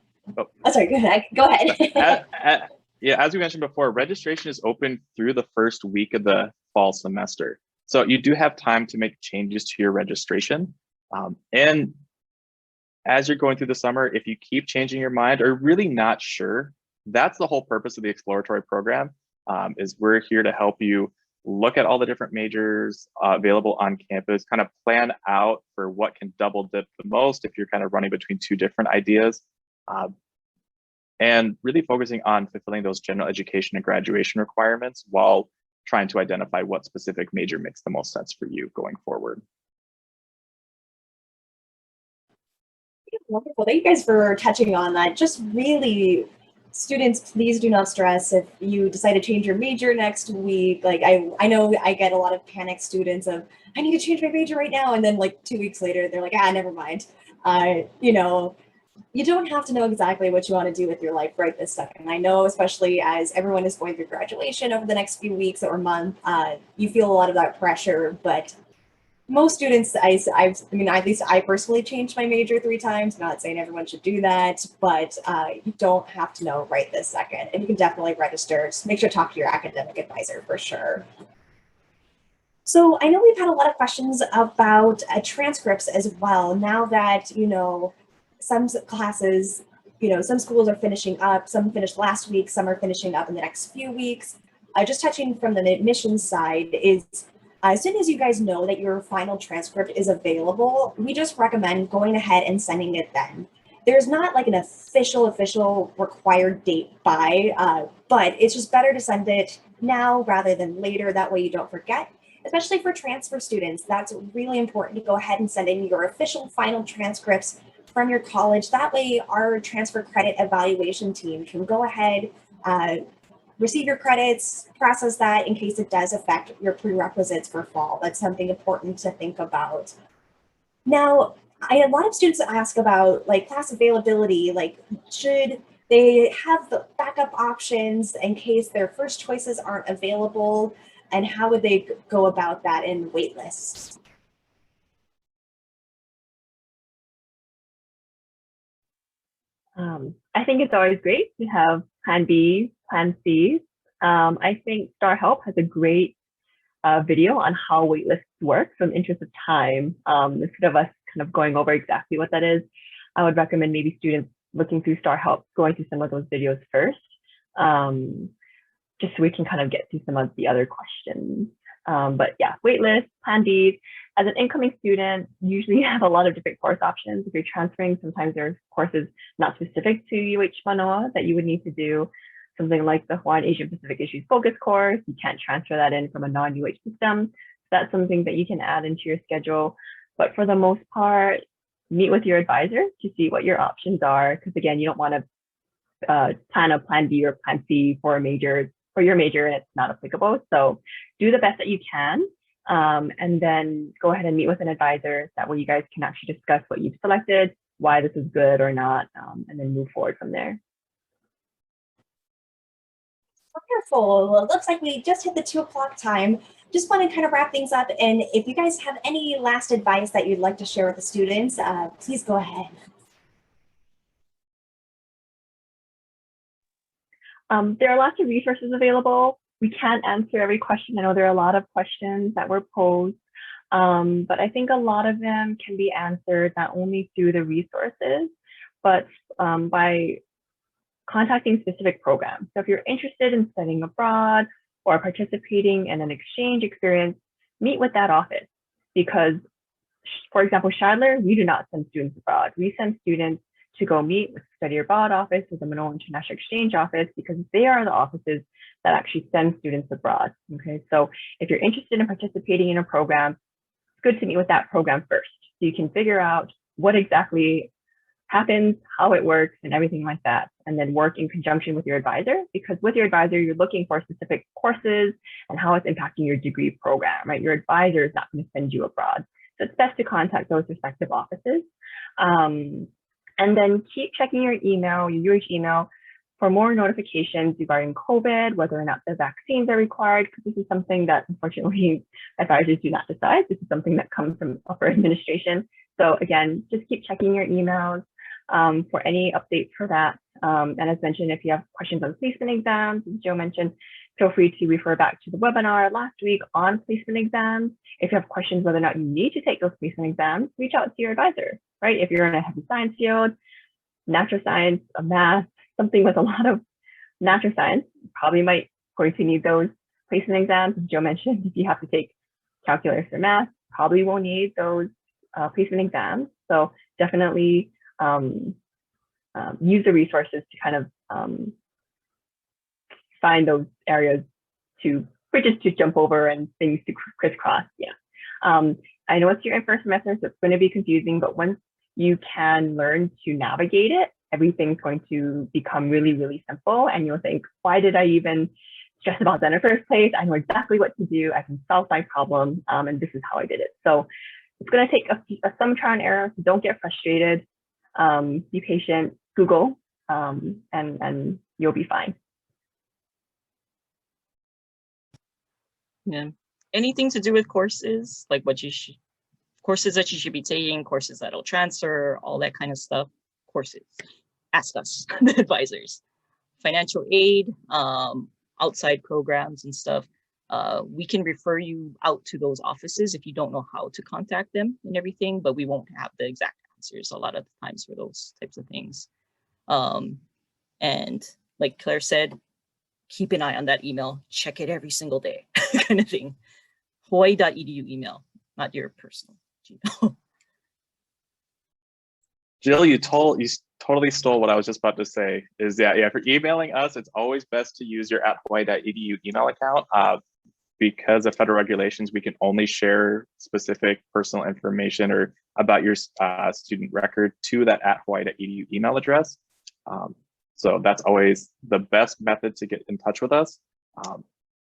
sorry, go ahead. As we mentioned before, registration is open through the first week of the fall semester. So you do have time to make changes to your registration. And as you're going through the summer, if you keep changing your mind or really not sure, that's the whole purpose of the exploratory program, is we're here to help you look at all the different majors available on campus, kind of plan out for what can double dip the most if you're kind of running between two different ideas, and really focusing on fulfilling those general education and graduation requirements while trying to identify what specific major makes the most sense for you going forward. Wonderful. Thank you guys for touching on that. Just really, students, please do not stress if you decide to change your major next week. Like I know I get a lot of panic students of, I need to change my major right now. And then like 2 weeks later, they're like, never mind. You don't have to know exactly what you want to do with your life right this second. I know, especially as everyone is going through graduation over the next few weeks or month, you feel a lot of that pressure, but most students, I mean, at least I personally changed my major 3 times. I'm not saying everyone should do that, but you don't have to know right this second. And you can definitely register. Just make sure to talk to your academic advisor for sure. So I know we've had a lot of questions about transcripts as well. Now that, some classes, some schools are finishing up, some finished last week, some are finishing up in the next few weeks. Just touching from the admissions side is, as soon as you guys know that your final transcript is available, we just recommend going ahead and sending it then. There's not like an official required date by, but it's just better to send it now rather than later. That way you don't forget, especially for transfer students. That's really important to go ahead and send in your official final transcripts from your college. That way our transfer credit evaluation team can go ahead, receive your credits, process that in case it does affect your prerequisites for fall. That's something important to think about. Now, a lot of students ask about like class availability, like should they have the backup options in case their first choices aren't available, and how would they go about that in wait lists? I think it's always great to have plan B, plan C. I think Star Help has a great video on how waitlists work. So in the interest of time, instead of us kind of going over exactly what that is, I would recommend maybe students looking through Star Help, going through some of those videos first, just so we can kind of get through some of the other questions. But yeah, waitlist, plan Ds. As an incoming student, usually you have a lot of different course options. If you're transferring, sometimes there's courses not specific to UH Manoa that you would need to do. Something like the Hawaiian Asian Pacific Issues Focus course, you can't transfer that in from a non-UH system. So that's something that you can add into your schedule. But for the most part, meet with your advisor to see what your options are. Because again, you don't want to plan a plan B or plan C for your major and it's not applicable. So do the best that you can. And then go ahead and meet with an advisor. That way you guys can actually discuss what you've selected, why this is good or not, and then move forward from there. Wonderful. Well, it looks like we just hit the 2 o'clock time. Just want to kind of wrap things up. And if you guys have any last advice that you'd like to share with the students, please go ahead. There are lots of resources available. We can't answer every question. I know there are a lot of questions that were posed, but I think a lot of them can be answered not only through the resources, but by contacting specific programs. So if you're interested in studying abroad or participating in an exchange experience, meet with that office. Because, for example, Shadler, we do not send students abroad. We send students to go meet with the Study Abroad office or the Manoa International Exchange office, because they are the offices that actually send students abroad. Okay, so if you're interested in participating in a program, it's good to meet with that program first, so you can figure out what exactly happens, how it works, and everything like that, and then work in conjunction with your advisor, because with your advisor, you're looking for specific courses and how it's impacting your degree program, right? Your advisor is not going to send you abroad. So it's best to contact those respective offices. And then keep checking your email, your UH email, for more notifications regarding COVID, whether or not the vaccines are required, because this is something that unfortunately advisors do not decide. This is something that comes from upper administration. So again, just keep checking your emails for any updates for that. And as mentioned, if you have questions on placement exams, as Joe mentioned, feel free to refer back to the webinar last week on placement exams. If you have questions whether or not you need to take those placement exams, reach out to your advisor, right? If you're in a heavy science field, natural science, math, something with a lot of natural science, you probably might going to need those placement exams. As Joe mentioned, if you have to take calculus or math, probably won't need those placement exams. So definitely use the resources to kind of find those areas to bridges to jump over and things to crisscross. Yeah. I know it's your first semester, so it's going to be confusing, but once you can learn to navigate it, everything's going to become really, really simple. And you'll think, why did I even stress about that in the first place? I know exactly what to do. I can solve my problem, and this is how I did it. So it's going to take some trial and error. So don't get frustrated. Be patient, Google, and you'll be fine. Yeah. Anything to do with courses, like what you should, courses that you should be taking, courses that'll transfer, all that kind of stuff. Courses, ask us, the advisors. Financial aid, outside programs and stuff. We can refer you out to those offices if you don't know how to contact them and everything, but we won't have the exact answers a lot of the times for those types of things. And like Claire said, keep an eye on that email, check it every single day, kind of thing. Hawaii.edu email, not your personal Gmail. Jill, you totally stole what I was just about to say. Is yeah, if you're emailing us, it's always best to use your @hawaii.edu email account. Because of federal regulations, we can only share specific personal information or about your student record to that @hawaii.edu email address. So that's always the best method to get in touch with us,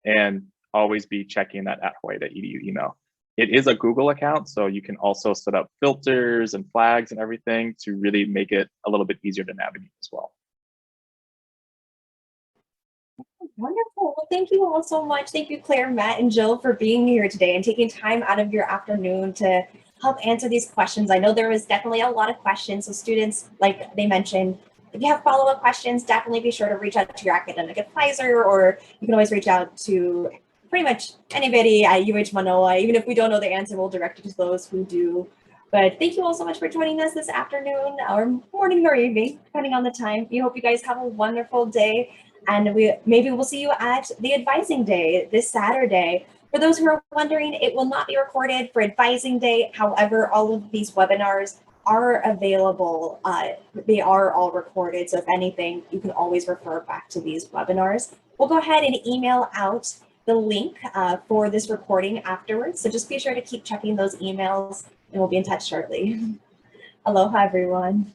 and always be checking that @hawaii.edu email. It is a Google account, so you can also set up filters and flags and everything to really make it a little bit easier to navigate as well. Wonderful. Well, thank you all so much. Thank you, Claire, Matt, and Jill, for being here today and taking time out of your afternoon to help answer these questions. I know there was definitely a lot of questions. So students, like they mentioned, if you have follow-up questions, definitely be sure to reach out to your academic advisor, or you can always reach out to pretty much anybody at UH Manoa. Even if we don't know the answer, we'll direct you to those who do. But thank you all so much for joining us this afternoon, or morning or evening, depending on the time. We hope you guys have a wonderful day. And maybe we'll see you at the advising day this Saturday. For For those who are wondering, it will not be recorded for Advising Day. However, all of these webinars are available. They are all recorded. So if anything, you can always refer back to these webinars. We'll go ahead and email out the link for this recording afterwards. So just be sure to keep checking those emails and we'll be in touch shortly. Aloha, everyone.